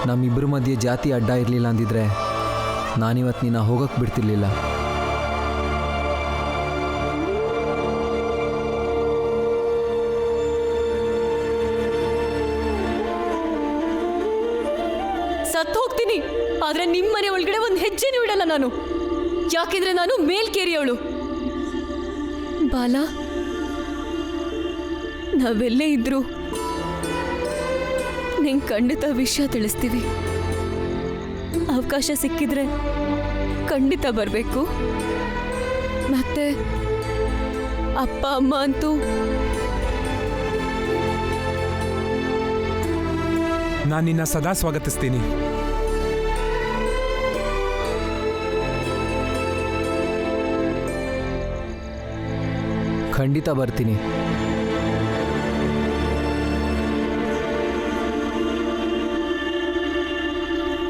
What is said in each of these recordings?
ನಮ್ಮಿಬ್ಬರ ಮಧ್ಯೆ ಜಾತಿ ಅಡ್ಡ ಇರಲಿಲ್ಲ ಅಂದಿದ್ರೆ ನಾನಿವತ್ತು ನಿನ್ನ ಹೋಗಕ್ಕೆ ಬಿಡ್ತಿರ್ಲಿಲ್ಲ. ಸತ್ತು ಹೋಗ್ತೀನಿ, ಆದ್ರೆ ನಿಮ್ಮನೆ ಒಳಗಡೆ ಒಂದು ಹೆಜ್ಜೆನೂ ಇಡಲ್ಲ ನಾನು. ಯಾಕೆಂದ್ರೆ ನಾನು ಮೇಲ್ಕೇರಿಯವಳು. ಬಾಲ, ನಾವೆಲ್ಲೇ ಇದ್ರು ನಿಂಗೆ ಖಂಡಿತ ವಿಷಯ ತಿಳಿಸ್ತೀವಿ. ಅವಕಾಶ ಸಿಕ್ಕಿದ್ರೆ ಖಂಡಿತ ಬರಬೇಕು. ಮತ್ತೆ ಅಪ್ಪ ಅಮ್ಮ ಅಂತೂ ನಾನು ನಿನ್ನ ಸದಾ ಸ್ವಾಗತಿಸ್ತೀನಿ. ಖಂಡಿತ ಬರ್ತೀನಿ.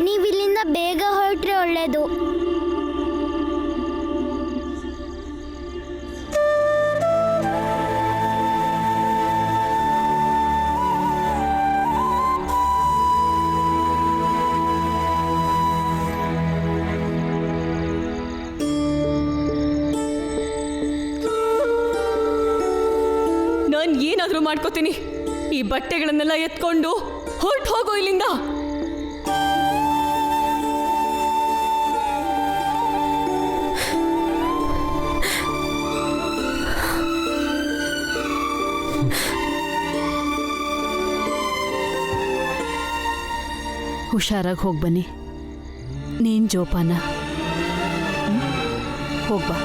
ನೀವಿಲ್ಲಿಂದ ಬೇಗ ಹೊರಟ್ರೆ ಒಳ್ಳೇದು. ನಾನು ಏನಾದರೂ ಮಾಡ್ಕೋತೀನಿ. ಈ ಬಟ್ಟೆಗಳನ್ನೆಲ್ಲ ಎತ್ಕೊಂಡು ಹೊರಟು ಹೋಗೋ ಇಲ್ಲಿಂದ. ಹುಷಾರಾಗಿ ಹೋಗಿ ಬನ್ನಿ. ನೀನು ಜೋಪಾನ ಹೋಗ್ಬಾ.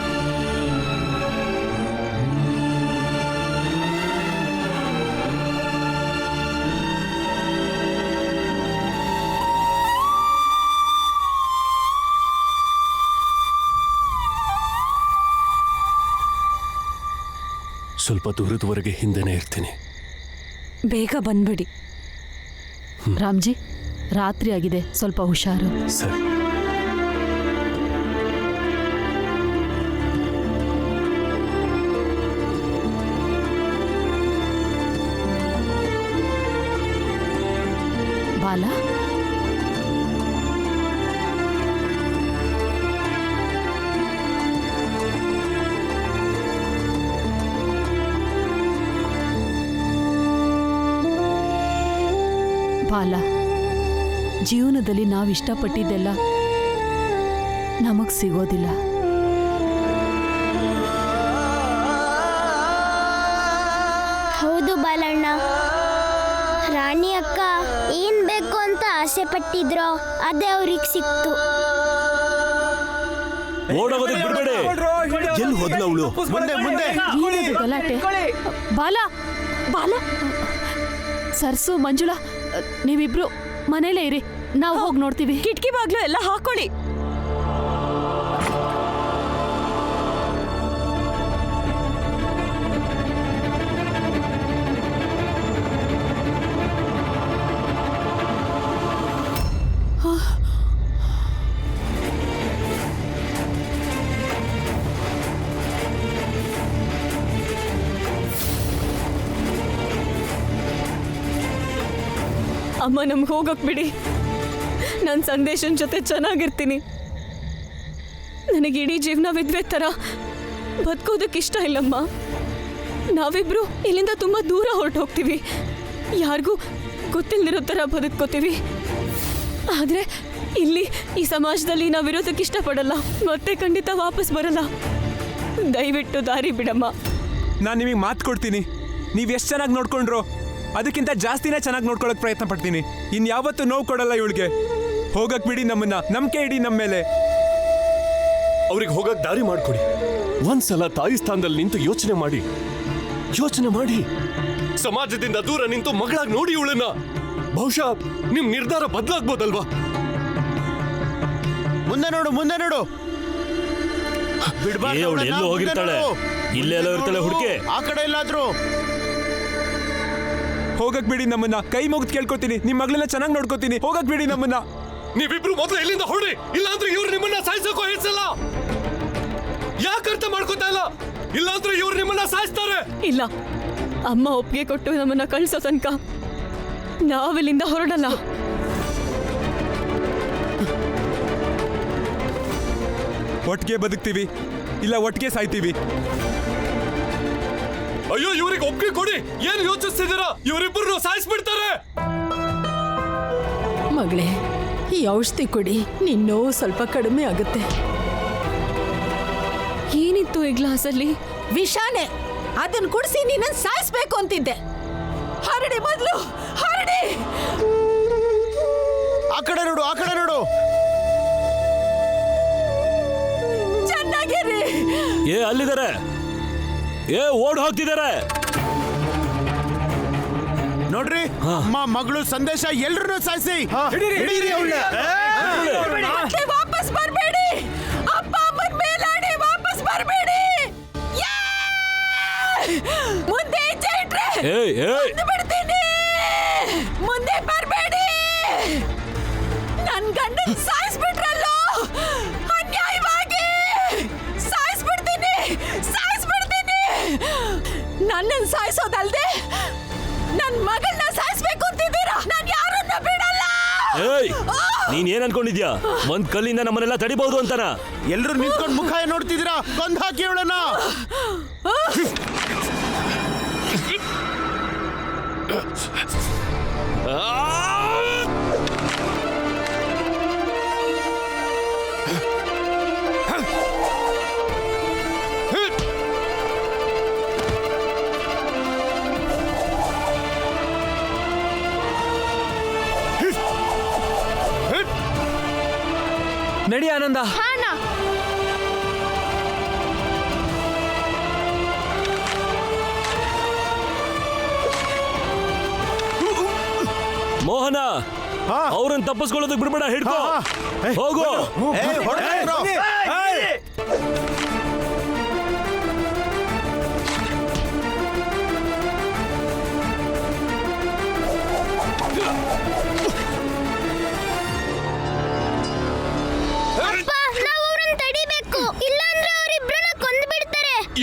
ಸ್ವಲ್ಪ ದೂರದವರೆಗೆ ಹಿಂದೆನೇ ಇರ್ತೀನಿ. ಬೇಗ ಬಂದ್ಬಿಡಿ. ರಾಮ್ಜಿ, ರಾತ್ರಿ ಆಗಿದೆ, ಸ್ವಲ್ಪ ಹುಷಾರು. ಸರಿ. ಬಾಲ, ಬಾಲ, ಜೀವನದಲ್ಲಿ ನಾವು ಇಷ್ಟಪಟ್ಟಿದ್ದೆಲ್ಲ ನಮಗೆ ಸಿಗೋದಿಲ್ಲ. ಹೌದು ಬಾಲಣ್ಣ, ರಾಣಿ ಅಕ್ಕ ಏನ್ ಬೇಕು ಅಂತ ಆಸೆ ಪಟ್ಟಿದ್ರೋ ಅದೇ ಅವ್ರಿಗೆ ಸಿಕ್ತು. ಓಡೋದಕ್ಕೆ ಬಿಡಬೇಡಿ. ಎಲ್ಲಿ ಹೋದ್ಲ ಅವಳು? ಮುಂದೆ ಮುಂದೆ. ಏನದು ಗಲಾಟೆ? ಬಾಲ, ಬಾಲ, ಸರ್ಸು, ಮಂಜುಳಾ, ನೀವಿಬ್ರು ಮನೇಲೇ ಇರಿ, ನಾವು ಹೋಗಿ ನೋಡ್ತೀವಿ. ಕಿಟಕಿ ಬಾಗ್ಲು ಎಲ್ಲ ಹಾಕೊಳ್ಳಿ. ಅಮ್ಮ, ನಮ್ಗೆ ಹೋಗಕ್ ಬಿಡಿ. ನನ್ನ ಸಂದೇಶನ್ ಜೊತೆ ಚೆನ್ನಾಗಿರ್ತೀನಿ. ನನಗೆ ಇಡೀ ಜೀವನ ವಿದ್ವೆ ಥರ ಬದುಕೋದಕ್ಕಿಷ್ಟ ಇಲ್ಲಮ್ಮ. ನಾವಿಬ್ರು ಇಲ್ಲಿಂದ ತುಂಬ ದೂರ ಹೊರಟು ಹೋಗ್ತೀವಿ. ಯಾರಿಗೂ ಗೊತ್ತಿಲ್ಲದಿರೋ ಥರ ಬದುಕೋತೀವಿ. ಆದರೆ ಇಲ್ಲಿ ಈ ಸಮಾಜದಲ್ಲಿ ನಾವಿರೋದಕ್ಕೆ ಇಷ್ಟಪಡಲ್ಲ. ಮತ್ತೆ ಖಂಡಿತ ವಾಪಸ್ ಬರಲ್ಲ. ದಯವಿಟ್ಟು ದಾರಿ ಬಿಡಮ್ಮ. ನಾನು ನಿಮಗೆ ಮಾತು ಕೊಡ್ತೀನಿ, ನೀವು ಎಷ್ಟು ಚೆನ್ನಾಗಿ ನೋಡ್ಕೊಂಡ್ರು ಅದಕ್ಕಿಂತ ಜಾಸ್ತಿನೇ ಚೆನ್ನಾಗಿ ನೋಡ್ಕೊಳ್ಳೋಕೆ ಪ್ರಯತ್ನ ಪಡ್ತೀನಿ. ಇನ್ಯಾವತ್ತೂ ನೋವು ಕೊಡಲ್ಲ ಇವಳಿಗೆ. ಹೋಗಕ್ ಬಿಡಿ ನಮ್ಮನ್ನ, ನಂಬಿಕೆ ಇಡಿ ನಮ್ಮ ಮೇಲೆ. ಅವ್ರಿಗೆ ಹೋಗಕ್ ದಾರಿ ಮಾಡ್ಕೊಡಿ. ಒಂದ್ಸಲ ತಾಯಿ ಸ್ಥಾನದಲ್ಲಿ ನಿಂತು ಯೋಚನೆ ಮಾಡಿ ಸಮಾಜದಿಂದ ದೂರ ನಿಂತು ಮಗಳಾಗಿ ನೋಡಿ ಇವಳನ್ನ. ಬಹುಶಃ ನಿಮ್ ನಿರ್ಧಾರ ಬದಲಾಗ್ಬೋದಲ್ವಾ? ಮುಂದೆ ನೋಡು. ಎಲ್ಲೋ ಹೋಗಿರ್ತಾಳೆ, ಇಲ್ಲೆಲ್ಲೋ ಇರ್ತಾಳೆ ಹುಡುಕೆ. ಆ ಕಡೆ ಎಲ್ಲಾದ್ರೂ ಹೋಗಕ್ ಬಿಡಿ ನಮ್ಮನ್ನ. ಕೈ ಮುಗಿದು ಕೇಳ್ಕೊತೀನಿ, ನಿಮ್ ಮಗಳನ್ನ ಚೆನ್ನಾಗಿ ನೋಡ್ಕೋತೀನಿ. ಹೋಗಕ್ ಬಿಡಿ ನಮ್ಮನ್ನ. ನೀವಿಬ್ರು ಮೊದಲು ಇಲ್ಲಿಂದ ಹೊರಡಿ, ಇಲ್ಲಾಂದ್ರೆ ಇವ್ರು ನಿಮ್ಮನ್ನ ಸಾಯಿಸೋಕೋ ಹೆಸಲ್ಲ. ಯಾಕೆ ಅರ್ಥ ಮಾಡ್ಕೋತಾ ಇಲ್ಲ? ಇಲ್ಲಾಂದ್ರೆ ಇವ್ರು ನಿಮ್ಮನ್ನ ಸಾಯಿಸ್ತಾರೆ. ಇಲ್ಲ, ಅಮ್ಮ ಒಪ್ಪಿಗೆ ಕೊಟ್ಟು ನಮ್ಮನ್ನ ಕಳಿಸೋ ತನಕ ನಾವಿಲ್ಲಿಂದ ಹೊರಡಲ್ಲ. ಒಟ್ಟಿಗೆ ಬದುಕ್ತೀವಿ ಇಲ್ಲ ಒಟ್ಟಿಗೆ ಸಾಯ್ತೀವಿ. ಅಯ್ಯೋ ಇವ್ರಿಗೆ ಒಪ್ಪಿಗೆ ಕೊಡಿ. ಏನ್ ಯೋಚಿಸ್ತಿದ್ದೀರಾ? ಇವರಿಬ್ಬರು ಸಾಯಿಸ್ಬಿಡ್ತಾರೆ. ಮಗಳೇ, ಈ ಔಷಧಿ ಕೊಡಿ, ನಿನ್ನ ನೋವು ಸ್ವಲ್ಪ ಕಡಿಮೆ ಆಗುತ್ತೆ. ಏನಿತ್ತು ಈ ಗ್ಲಾಸಲ್ಲಿ? ವಿಷಾನೆ. ಅದನ್ನ ಕುಡಿಸಿ ನಿನ್ನ ಸಾಯಿಸ್ಬೇಕು ಅಂತಿದ್ದೆ. ಹರಡಿ ಮೊದಲು, ಹರಡಿ. ಆ ಕಡೆ ನೋಡು, ಆ ಕಡೆ ನೋಡು. ಚೆನ್ನಾಗಿರಿ. ಏ ಅಲ್ಲಿದ್ದಾರೆ, ಏ ಓಡ್ ಹೋಗ್ತಿದ್ದಾರೆ. ನೋಡ್ರಿ, ಅಮ್ಮ ಮಗಳು ಸಂದೇಶ ಎಲ್ರನ್ನೂ ಸಾಯಿಸಿ. ಹಿಡೀರಿ ಅವ್ಳನ್ನ. ಮತ್ತೆ ವಾಪಸ್ ಬರಬೇಡಿ. ಅಪ್ಪ ಅಮ್ಮನ ಮೇಲಾಡಿ ವಾಪಸ್ ಬರಬೇಡಿ. ಮುಂದೆ ಹೆಜ್ಜೆ ಇಟ್ರೆ ಬಿಡ್ತೀನಿ. ಮುಂದೆ ಬರಬೇಡಿ. ನನ್ ಗಂಡನ್ ಸಾಯಿಸ್ಬಿಟ್ರಲ್ಲೋ, ಅನ್ಯಾಯವಾಗಿ ಸಾಯಿಸ್ಬಿಡ್ತೀನಿ, ಸಾಯಿಸ್ಬಿಡ್ತೀನಿ. ನನ್ನನ್ನು ಸಾಯಿಸೋದಲ್ದೆ ನನ್ ಮಗಳನ್ನ ಸಾಯಿಸ್ಬೇಕು ಅಂತಿದ್ದೀರಾ? ನಾನು ಯಾರನ್ನ ಬಿಡಲ್ಲ. ನೀನ್ ಏನ್ ಅನ್ಕೊಂಡಿದ್ಯಾ? ಒಂದ್ ಕಲ್ಲಿಂದ ನಮ್ಮನ್ನೆಲ್ಲ ತಡಿಬಹುದು ಅಂತನ? ಎಲ್ರು ನಿಂತ್ಕೊಂಡು ಮುಖ ಏನ್ ನೋಡ್ತಿದ್ದೀರಾ? ಕೊಂದ್ ಹಾಕಿ ಅವಳನ್ನ. ನಡಿ ಆನಂದ. ಮೋಹನ, ಅವ್ರನ್ನ ತಪ್ಪಿಸ್ಕೊಳ್ಳೋದಕ್ಕೆ ಬಿಡ್ಬೇಡ, ಹಿಡ್ಕೋ. ಹೋಗು.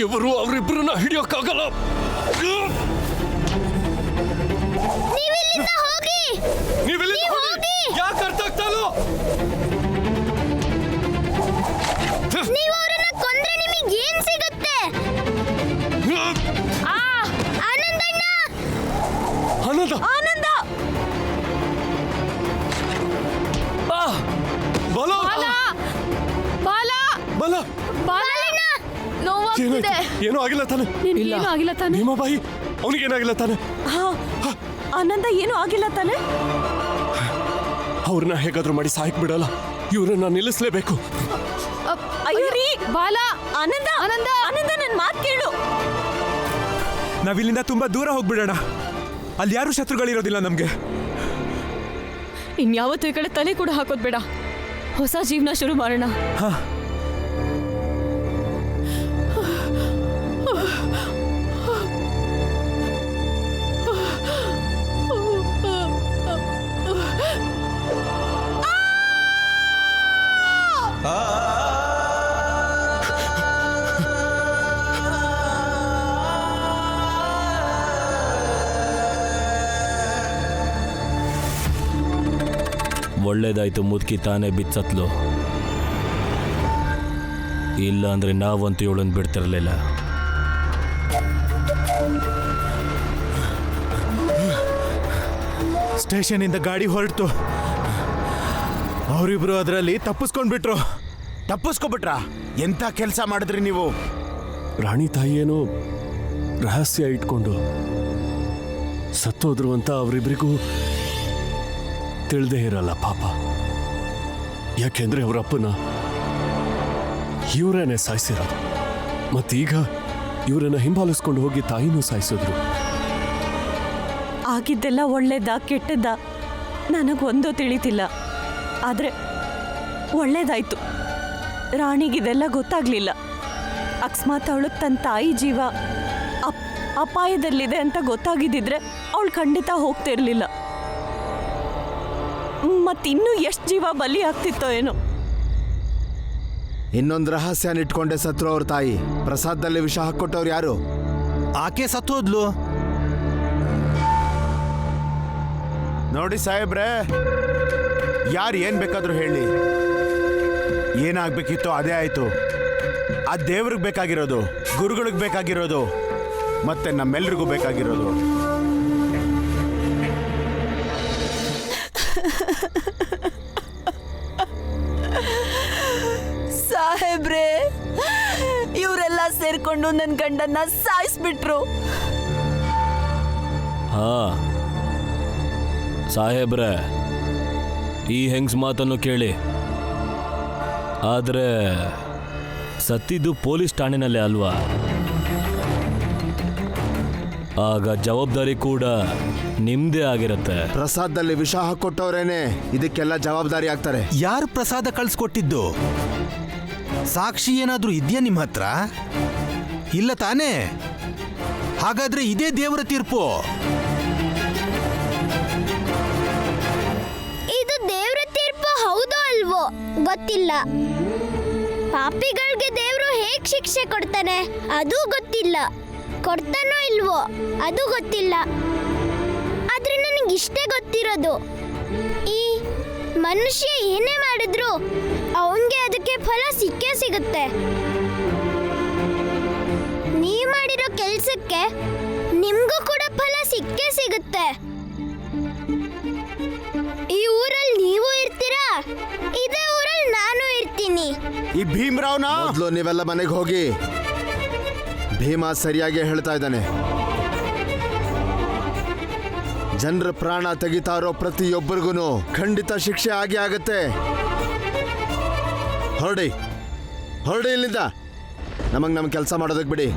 ಇವರು ಅವರಿಬ್ಬರನ್ನ ಹಿಡಿಯೋಕ್ಕಾಗಲ್ಲ. ಯಾಕೆ ಅರ್ಥ ಆಗ್ತಾ ಇಲ್ಲ? ನೀವು ಅವರನ್ನ ಕೊಂದ್ರೆ ನಿಮಗೆ ಏನ್ ಸಿಗುತ್ತೆ? ಆನಂದಣ್ಣ, ಆನಂದ, ಆನಂದ, ಬಲ, ಬಾಲ, ಬಲ, ಬಾಲಣ್ಣ, ನೋವಾಗ್ತಿದೆ. ಏನೂ ಆಗಿಲ್ಲ ತಾನೆ? ಏನೂ ಆಗಿಲ್ಲ ತಾನೆ? ಭೀಮಾಬಾಯಿ, ಅವನಿಗೇನಾಗಿಲ್ಲ ತಾನೆ? ಆನಂದ ಏನೂ ಆಗಿಲ್ಲ ತಾನೆ? ಅವ್ರನ್ನ ಹೇಗಾದ್ರೂ ಮಾಡಿ ಸಾಯಕ್ ಬಿಡಲ್ಲ. ಇವ್ರನ್ನ ನಿಲ್ಲಿಸ್ಲೇಬೇಕು. ಅಯ್ಯೋ ರೀ ಬಾಲ, ಆನಂದ, ಆನಂದ, ಆನಂದ, ನನ್ನ ಮಾತು ಕೇಳು. ನಾವಿಲ್ಲಿಂದ ತುಂಬಾ ದೂರ ಹೋಗ್ಬಿಡೋಣ. ಅಲ್ಲಿ ಯಾರು ಶತ್ರುಗಳಿರೋದಿಲ್ಲ ನಮ್ಗೆ. ಇನ್ಯಾವತ್ತೂ ಈ ಕಡೆ ತಲೆ ಕೂಡ ಹಾಕೋದ್ ಬೇಡ. ಹೊಸ ಜೀವನ ಶುರು ಮಾಡೋಣ. ಒಳ್ಳೇದಾಯ್ತು, ಮುದುಕಿ ತಾನೇ ಬಿಚ್ಚತ್ಲು. ಇಲ್ಲ ಅಂದ್ರೆ ನಾವಂತೂ ಇವಳನ್ನು ಬಿಡ್ತಿರಲಿಲ್ಲ. ಸ್ಟೇಷನ್ ಇಂದ ಗಾಡಿ ಹೊರಟು. ಅವರಿಬ್ರು ಅದರಲ್ಲಿ ತಪ್ಪಿಸ್ಕೊಂಡ್ಬಿಟ್ರು. ತಪ್ಪಿಸ್ಕೊಬಿಟ್ರ? ಎಂತ ಕೆಲಸ ಮಾಡಿದ್ರಿ ನೀವು? ರಾಣಿ ತಾಯಿಯೇನೋ ರಹಸ್ಯ ಇಟ್ಕೊಂಡು ಸತ್ತೋದ್ರು ಅಂತ ಅವರಿಬ್ಬರಿಗೂ ತಿಳಿದೇ ಇರಲ್ಲ ಪಾಪ. ಯಾಕೆಂದ್ರೆ ಅವರಪ್ಪನ ಇವರೇನೆ ಸಾಯಿಸಿರೋದು. ಮತ್ತೀಗ ಇವರನ್ನ ಹಿಂಬಾಲಿಸ್ಕೊಂಡು ಹೋಗಿ ತಾಯಿನೂ ಸಾಯಿಸಿದ್ರು. ಆಗಿದ್ದೆಲ್ಲ ಒಳ್ಳೇದ ಕೆಟ್ಟದ್ದ ನನಗೊಂದೂ ತಿಳಿತಿಲ್ಲ. ಆದರೆ ಒಳ್ಳೇದಾಯ್ತು. ರಾಣಿಗಿದೆಲ್ಲ ಗೊತ್ತಾಗ್ಲಿಲ್ಲ. ಅಕಸ್ಮಾತ್ ಅವಳು ತನ್ನ ತಾಯಿ ಜೀವ ಅಪಾಯದಲ್ಲಿದೆ ಅಂತ ಗೊತ್ತಾಗಿದ್ದಿದ್ರೆ ಅವಳು ಖಂಡಿತ ಹೋಗ್ತಿರ್ಲಿಲ್ಲ. ಮತ್ತಿನ್ನೂ ಎಷ್ಟು ಜೀವ ಬಲಿ ಆಗ್ತಿತ್ತೋ ಏನೋ. ಇನ್ನೊಂದು ರಹಸ್ಯನ ಇಟ್ಕೊಂಡೆ ಸತ್ರು ಅವ್ರ ತಾಯಿ. ಪ್ರಸಾದದಲ್ಲಿ ವಿಷ ಹಾಕೊಟ್ಟವ್ರು ಯಾರು? ಆಕೆ ಸತ್ತೋದ್ಲು. ನೋಡಿ ಸಾಹೇಬ್ರೆ, ಯಾರು ಏನ್ ಬೇಕಾದ್ರೂ ಹೇಳಿ, ಏನಾಗ್ಬೇಕಿತ್ತೋ ಅದೇ ಆಯ್ತು. ಆ ದೇವ್ರಿಗೆ ಬೇಕಾಗಿರೋದು, ಗುರುಗಳಿಗೆ ಬೇಕಾಗಿರೋದು, ಮತ್ತೆ ನಮ್ಮೆಲ್ರಿಗೂ ಬೇಕಾಗಿರೋದು. ಸಾಹೇಬ್ರೆ, ಇವರೆಲ್ಲ ಸೇರ್ಕೊಂಡು ನನ್ನ ಗಂಡನ್ನ ಸಾಯಿಸ್ಬಿಟ್ರು. ಹಾ ಸಾಹೇಬ್ರೆ, ಈ ಹೆಂಗ್ಸ್ ಮಾತನ್ನು ಕೇಳಿ. ಆದ್ರೆ ಸತ್ತಿದ್ದು ಪೊಲೀಸ್ ಠಾಣೆನಲ್ಲೇ ಅಲ್ವಾ? ಆಗ ಜವಾಬ್ದಾರಿ ಕೂಡ ನಿಮ್ದೇ ಆಗಿರುತ್ತೆ. ಪ್ರಸಾದದಲ್ಲಿ ವಿಷ ಹಾಕೊಟ್ಟವ್ರೇನೆ ಇದಕ್ಕೆಲ್ಲ ಜವಾಬ್ದಾರಿ ಆಗ್ತಾರೆ. ಯಾರು ಪ್ರಸಾದ ಕಳ್ಸ್ಕೊಟ್ಟಿದ್ದು? ಸಾಕ್ಷಿ ಏನಾದ್ರೂ ಇದೆಯಾ ನಿಮ್ಮ ಹತ್ರ? ಇಲ್ಲ ತಾನೇ? ಹಾಗಾದ್ರೆ ಇದೇ ದೇವರ ತೀರ್ಪು. ಇದು ದೇವ್ರ ತೀರ್ಪು ಹೌದೋ ಅಲ್ವೋ ಗೊತ್ತಿಲ್ಲ. ಪಾಪಿಗಳಿಗೆ ದೇವ್ರು ಹೇಗ್ ಶಿಕ್ಷೆ ಕೊಡ್ತಾನೆ ಅದು ಗೊತ್ತಿಲ್ಲ. ಕೊಡ್ತಾನೋ ಇಲ್ವೋ ಅದು ಗೊತ್ತಿಲ್ಲ. ಆದ್ರೆ ನನಗಿಷ್ಟೇ ಗೊತ್ತಿರೋದು, ಈ ಮನುಷ್ಯ ಏನೇ ಮಾಡಿದ್ರು ಅವನ್ಗೆ ಅದಕ್ಕೆ ಫಲ ಸಿಕ್ಕೇ ಸಿಗುತ್ತೆ. ನೀವ್ ಮಾಡಿರೋ ಕೆಲ್ಸಕ್ಕೆ ನಿಮ್ಗೂ ಕೂಡ ಫಲ ಸಿಕ್ಕೇ ಸಿಗುತ್ತೆ. ಈ ಊರಲ್ಲಿ ನೀವು ಇರ್ತೀರಾ, ಇದೇ ಊರಲ್ಲಿ ನಾನು ಇರ್ತೀನಿ. ಈ ಭೀಮ್ರಾವ್ನ ಮೊದಲು ನೀವೆಲ್ಲ ಮನೆಗೆ ಹೋಗಿ. ಭೀಮಾ ಸರಿಯಾಗಿ ಹೇಳ್ತಾ ಇದ್ದಾನೆ. ಜನರ ಪ್ರಾಣ ತೆಗಿತಾ ಇರೋ ಪ್ರತಿಯೊಬ್ಬರಿಗೂ ಖಂಡಿತ ಶಿಕ್ಷೆ ಆಗೇ ಆಗತ್ತೆ. ಹೊರಡಿ ಹೊರಡಿ ಇಲ್ಲಿಂದ. ನಮ್ಮ ಕೆಲಸ ಮಾಡೋದಕ್ಕೆ ಬಿಡಿ.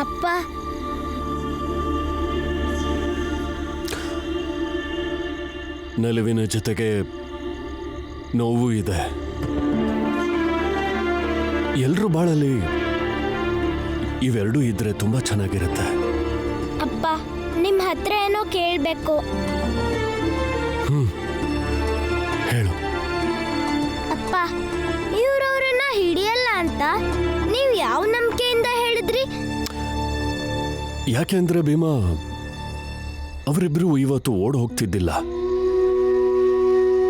ಅಪ್ಪ, ನಲಿವಿನ ಜೊತೆಗೆ ನೋವು ಇದೆ. ಎಲ್ರೂ ಬಾಳಲ್ಲಿ ಇವೆರಡೂ ಇದ್ರೆ ತುಂಬಾ ಚೆನ್ನಾಗಿರುತ್ತೆ. ಅಪ್ಪ ನಿಮ್ ಹತ್ರ ಏನೋ ಕೇಳ್ಬೇಕು. ಹೇಳು. ಅಪ್ಪ, ಇವ್ರವ್ರನ್ನ ಹಿಡಿಯಲ್ಲ ಅಂತ ನೀವ್ ಯಾವ ನಂಬಿಕೆಯಿಂದ ಹೇಳಿದ್ರಿ? ಯಾಕೆಂದ್ರೆ ಭೀಮಾ, ಅವರಿಬ್ರು ಇವತ್ತು ಓಡ್ ಹೋಗ್ತಿದ್ದಿಲ್ಲ.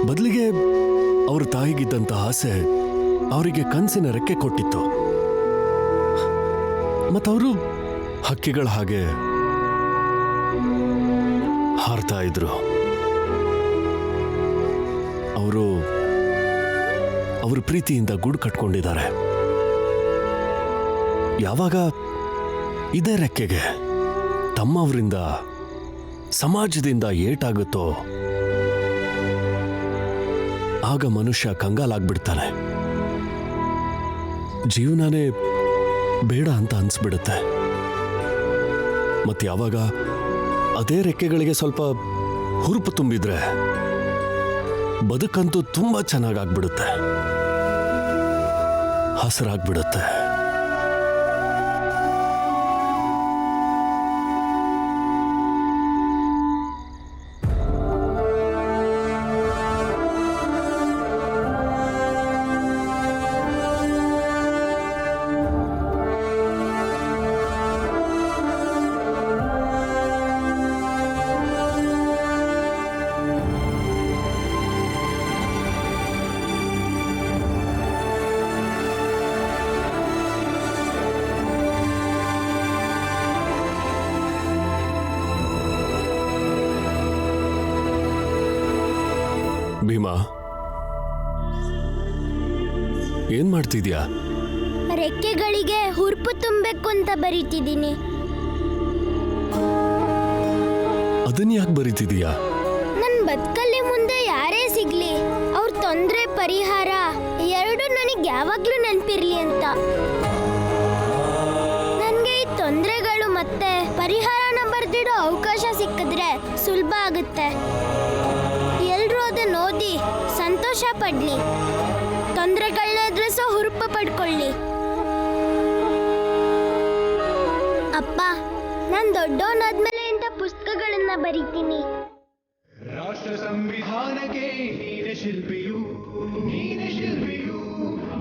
ಬದಲಿಗೆ ಅವ್ರ ತಾಯಿಗಿದ್ದಂತ ಆಸೆ ಅವರಿಗೆ ಕನಸಿನ ರೆಕ್ಕೆ ಕೊಟ್ಟಿತ್ತು. ಮತ್ತವರು ಹಕ್ಕಿಗಳ ಹಾಗೆ ಹಾರ್ತಾ ಇದ್ರು. ಅವರು ಪ್ರೀತಿಯಿಂದ ಗೂಡು ಕಟ್ಕೊಂಡಿದ್ದಾರೆ. ಯಾವಾಗ ಇದೇ ರೆಕ್ಕೆಗೆ ತಮ್ಮವರಿಂದ, ಸಮಾಜದಿಂದ ಏಟಾಗುತ್ತೋ ಆಗ ಮನುಷ್ಯ ಕಂಗಾಲಾಗ್ಬಿಡ್ತಾನೆ. ಜೀವನನೇ ಬೇಡ ಅಂತ ಅನ್ಸ್ಬಿಡುತ್ತೆ. ಮತ್ತೆ ಯಾವಾಗ ಅದೇ ರೆಕ್ಕೆಗಳಿಗೆ ಸ್ವಲ್ಪ ಹುರುಪು ತುಂಬಿದ್ರೆ ಬದುಕಂತೂ ತುಂಬಾ ಚೆನ್ನಾಗಾಗ್ಬಿಡುತ್ತೆ, ಹಸರಾಗ್ಬಿಡುತ್ತೆ. ಭೀಮಾ, ಏನ್ ಮಾಡ್ತಿದ್ಯಾ? ರೆಕ್ಕೆಗಳಿಗೆ ಹುರುಪು ತುಂಬಬೇಕು ಅಂತ ಬರೀತಿದ್ದೀನಿ. ಅದನ್ನ ಯಾಕೆ ಬರೀತಿದೀಯಾ? ನನ್ ಬದುಕಲ್ಲಿ ಮುಂದೆ ಯಾರೇ ಸಿಗ್ಲಿ ಅವ್ರ ತೊಂದ್ರೆ ಪರಿಹಾರ ಎರಡು ನನಗೆ ಯಾವಾಗ್ಲೂ ನೆನಪಿರ್ಲಿ ಅಂತ. ನನ್ಗೆ ಈ ತೊಂದರೆಗಳು ಮತ್ತೆ ಪರಿಹಾರನ ಬರ್ದಿಡೋ ಅವಕಾಶ ಸಿಕ್ಕಿದ್ರೆ ಸುಲಭ ಆಗುತ್ತೆ. ಎಲ್ರೂ ಅದನ್ನ ಓದಿ ಸಂತೋಷ ಪಡ್ಲಿ, ತೊಂದರೆಗಳನ್ನ ಎದುರಿಸೋ ಹುರುಪು ಪಡ್ಕೊಳ್ಳಿ. ಅಪ್ಪ, ನಾನು ದೊಡ್ಡವನಾದ್ಮೇಲೆ ಇಂಥ ಪುಸ್ತಕಗಳನ್ನ ಬರೀತೀನಿ. ರಾಷ್ಟ್ರ ಸಂವಿಧಾನಕ್ಕೆ ನೀನೆ ಶಿಲ್ಪಿಯು, ನೀನೆ ಶಿಲ್ಪಿಯು,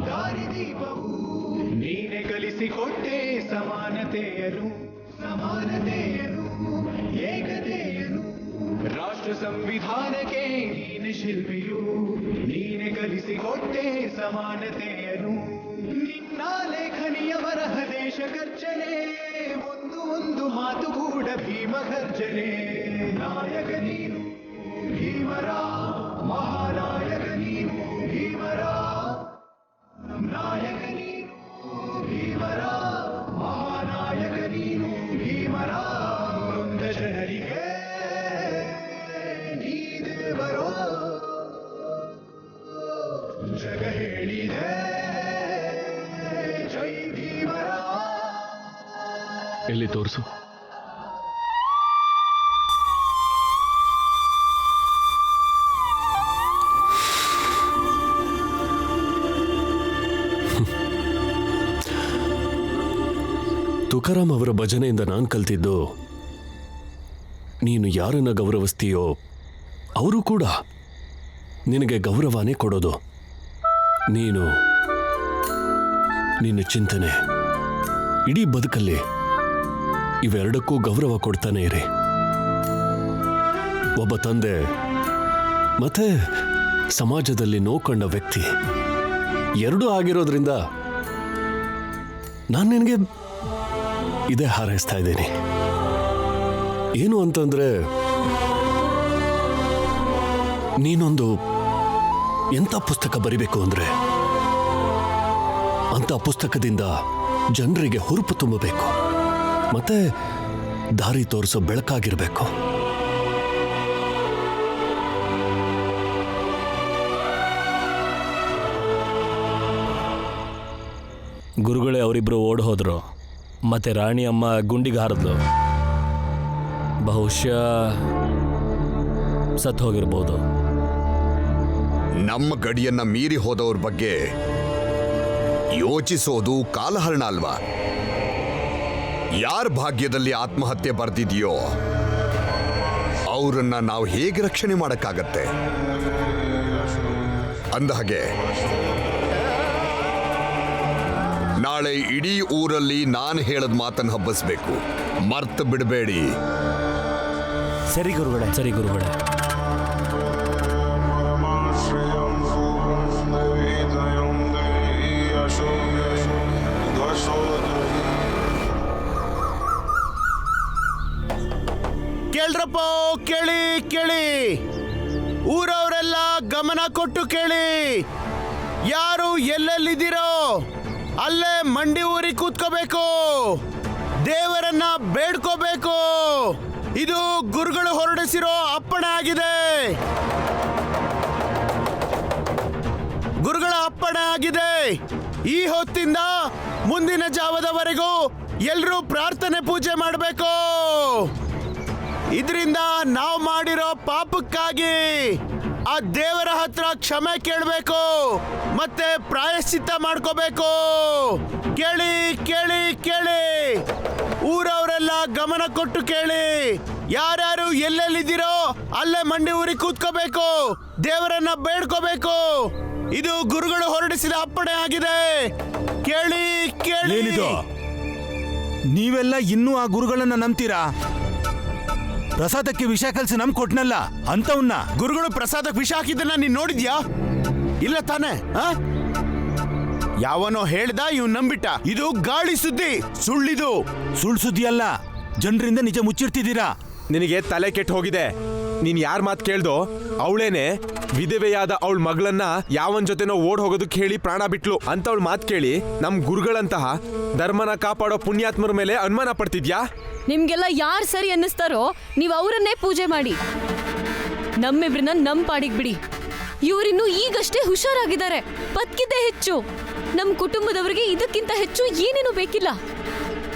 ದಾರಿದೀಪವು ನೀನೆ ಕಲಿಸಿಕೊಟ್ಟೆ ಸಮಾನತೆಯನು, ಸಮಾನತೆಯನು, ಏಕತೆಯನು. ರಾಷ್ಟ್ರ ಸಂವಿಧಾನಕ್ಕೆ ನೀನೆ ಶಿಲ್ಪಿಯು, ನೀನೆ ಕಲಿಸಿಕೊಟ್ಟೆ ಸಮಾನತೆಯನು. ನಿನ್ನ ಲೇಖನಿಯ ಬರಹ ದೇಶ ಗರ್ಜನೆ, ಒಂದು ಮಾತು ಕೂಡ ಭೀಮ ಗರ್ಜನೆ. ನಾಯಕ ನೀನು ಭೀಮರ, ಮಹಾನಾಯಕ ನೀನು ಭೀಮರ, ನಾಯಕ ನೀನು ಭೀಮರ, ಮಹಾನಾಯಕ ನೀನು ಭೀಮರ. ನೊಂದ ಜನರಿಗೆ ನೀನು ಬರೋ ಜಗ ಹೇಳಿದೆ ಜೈ ಭೀಮರ. ಎಲ್ಲಿ ತೋರಿಸು. ತುಕಾರಾಮ್ ಅವರ ಭಜನೆಯಿಂದ ನಾನು ಕಲ್ತಿದ್ದು, ನೀನು ಯಾರನ್ನ ಗೌರವಿಸ್ತೀಯೋ ಅವರು ಕೂಡ ನಿನಗೆ ಗೌರವನೇ ಕೊಡೋದು. ನೀನು ನಿನ್ನ ಚಿಂತನೆ ಇಡೀ ಬದುಕಲ್ಲಿ ಇವೆರಡಕ್ಕೂ ಗೌರವ ಕೊಡ್ತಾನೆ ಇರಿ. ಒಬ್ಬ ತಂದೆ ಮತ್ತೆ ಸಮಾಜದಲ್ಲಿ ನೋವು ವ್ಯಕ್ತಿ ಎರಡೂ ಆಗಿರೋದ್ರಿಂದ ನಾನು ನಿನಗೆ ಇದೇ ಹಾರೈಸ್ತಾ ಇದ್ದೀನಿ. ಏನು ಅಂತಂದ್ರೆ, ನೀನೊಂದು ಎಂಥ ಪುಸ್ತಕ ಬರಿಬೇಕು ಅಂದ್ರೆ ಅಂತ ಪುಸ್ತಕದಿಂದ ಜನರಿಗೆ ಹುರುಪು ತುಂಬಬೇಕು, ಮತ್ತೆ ದಾರಿ ತೋರಿಸೋ ಬೆಳಕಾಗಿರ್ಬೇಕು. ಗುರುಗಳೇ ಅವರಿಬ್ರು ಓಡ್ ಹೋದ್ರು, ಮತ್ತೆ ರಾಣಿ ಅಮ್ಮ ಗುಂಡಿಗೆ ಹಾರಿದ್ಲು. ಬಹುಶಃ ಸತ್ತು ಹೋಗಿರ್ಬೋದು. ನಮ್ಮ ಗಡಿಯನ್ನ ಮೀರಿ ಹೋದವ್ರ ಬಗ್ಗೆ ಯೋಚಿಸೋದು ಕಾಲಹರಣ ಅಲ್ವಾ? ಯಾರ ಭಾಗ್ಯದಲ್ಲಿ ಆತ್ಮಹತ್ಯೆ ಬರ್ದಿದೆಯೋ ಅವರನ್ನ ನಾವು ಹೇಗೆ ರಕ್ಷಣೆ ಮಾಡಕ್ಕಾಗತ್ತೆ? ಅಂದಹಾಗೆ ನಾಳೆ ಇಡೀ ಊರಲ್ಲಿ ನಾನು ಹೇಳದ ಮಾತನ್ನು ಹಬ್ಬಿಸ್ಬೇಕು, ಮರ್ತು ಬಿಡಬೇಡಿ. ಸರಿ ಗುರುಗಳೇ. ಸರಿ ಗುರುಗಳೇ. ಕೇಳ್ರಪ್ಪ, ಕೇಳಿ ಕೇಳಿ, ಊರವರೆಲ್ಲ ಗಮನ ಕೊಟ್ಟು ಕೇಳಿ. ಯಾರು ಎಲ್ಲೆಲ್ಲಿದ್ದೀರೋ ಅಲ್ಲೇ ಮಂಡಿ ಊರಿ ಕೂತ್ಕೋಬೇಕು, ದೇವರನ್ನ ಬೇಡ್ಕೋಬೇಕು. ಇದು ಗುರುಗಳು ಹೊರಡಿಸಿರೋ ಅಪ್ಪಣೆ ಆಗಿದೆ, ಗುರುಗಳ ಅಪ್ಪಣೆ ಆಗಿದೆ. ಈ ಹೊತ್ತಿಂದ ಮುಂದಿನ ಜಾವದವರೆಗೂ ಎಲ್ಲರೂ ಪ್ರಾರ್ಥನೆ ಪೂಜೆ ಮಾಡಬೇಕು. ಇದರಿಂದ ನಾವು ಮಾಡಿರೋ ಪಾಪಕ್ಕಾಗಿ ಆ ದೇವರ ಹತ್ರ ಕ್ಷಮೆ ಕೇಳಬೇಕು, ಮತ್ತೆ ಪ್ರಾಯಶ್ಚಿತ್ತ ಮಾಡ್ಕೋಬೇಕು. ಕೇಳಿ ಕೇಳಿ ಕೇಳಿ, ಊರವರೆಲ್ಲ ಗಮನ ಕೊಟ್ಟು ಕೇಳಿ. ಯಾರ್ಯಾರು ಎಲ್ಲೆಲ್ಲಿದ್ದೀರೋ ಅಲ್ಲೇ ಮಂಡಿ ಊರಿ ಕೂತ್ಕೋಬೇಕು, ದೇವರನ್ನ ಬೇಡ್ಕೋಬೇಕು. ಇದು ಗುರುಗಳು ಹೊರಡಿಸಿದ ಅಪ್ಪಣೆ ಆಗಿದೆ. ಕೇಳಿ ಕೇಳಿ. ನೀವೆಲ್ಲ ಇನ್ನೂ ಆ ಗುರುಗಳನ್ನ ನಂಬ್ತೀರಾ? ಪ್ರಸಾದಕ್ಕೆ ವಿಷ ಕಲ್ಸಿ ನಮ್ ಕೊಟ್ನಲ್ಲ ಅಂತವನ್ನ. ಗುರುಗಳು ಪ್ರಸಾದಕ್ಕೆ ವಿಷ ಹಾಕಿದ್ದನ್ನ ನೀನ್ ನೋಡಿದ್ಯಾ? ಇಲ್ಲ ತಾನೆ? ಯಾವನೋ ಹೇಳ್ದ, ಇವ್ ನಂಬಿಟ್ಟ. ಇದು ಗಾಳಿ ಸುದ್ದಿ, ಸುಳ್ಳಿದು. ಸುಳ್ಳು ಸುದ್ದಿ ಅಲ್ಲ, ಜನರಿಂದ ನಿಜ ಮುಚ್ಚಿಡ್ತಿದ್ದೀರಾ. ನಿನಗೆ ತಲೆ ಕೆಟ್ಟು ಹೋಗಿದೆ. ನೀನ್ ಯಾರ ಮಾತು ಕೇಳ್ದೋ ಅವಳೇನೆ ವಿಧವೆಯಾದ ಅವಳ ಮಗಳನ್ನ ಯಾವನ್ ಜೊತೆನೋ ಓಡ್ ಹೋಗೋದಕ್ಕೆ ಹೇಳಿ ಪ್ರಾಣ ಬಿಟ್ಲು ಅಂತ ಅವಳ ಮಾತು ಕೇಳಿ ನಮ್ ಗುರುಗಳಂತಹ ಧರ್ಮನ ಕಾಪಾಡೋ ಪುಣ್ಯಾತ್ಮರ ಮೇಲೆ ಅನುಮಾನ ಪಡ್ತಿದ್ಯಾ? ನಿಮ್ಗೆಲ್ಲ ಯಾರು ಸರಿ ಅನ್ನಿಸ್ತಾರೋ ನೀವು ಅವರನ್ನೇ ಪೂಜೆ ಮಾಡಿ. ನಮ್ಮಿಬ್ರನ್ನ ನಮ್ ಪಾಡಿಗೆ ಬಿಡಿ. ಇವರಿನ್ನು ಈಗಷ್ಟೇ ಹುಷಾರಾಗಿದ್ದಾರೆ, ಬದುಕಿದ್ದೇ ಹೆಚ್ಚು. ನಮ್ ಕುಟುಂಬದವರಿಗೆ ಇದಕ್ಕಿಂತ ಹೆಚ್ಚು ಏನೇನು ಬೇಕಿಲ್ಲ.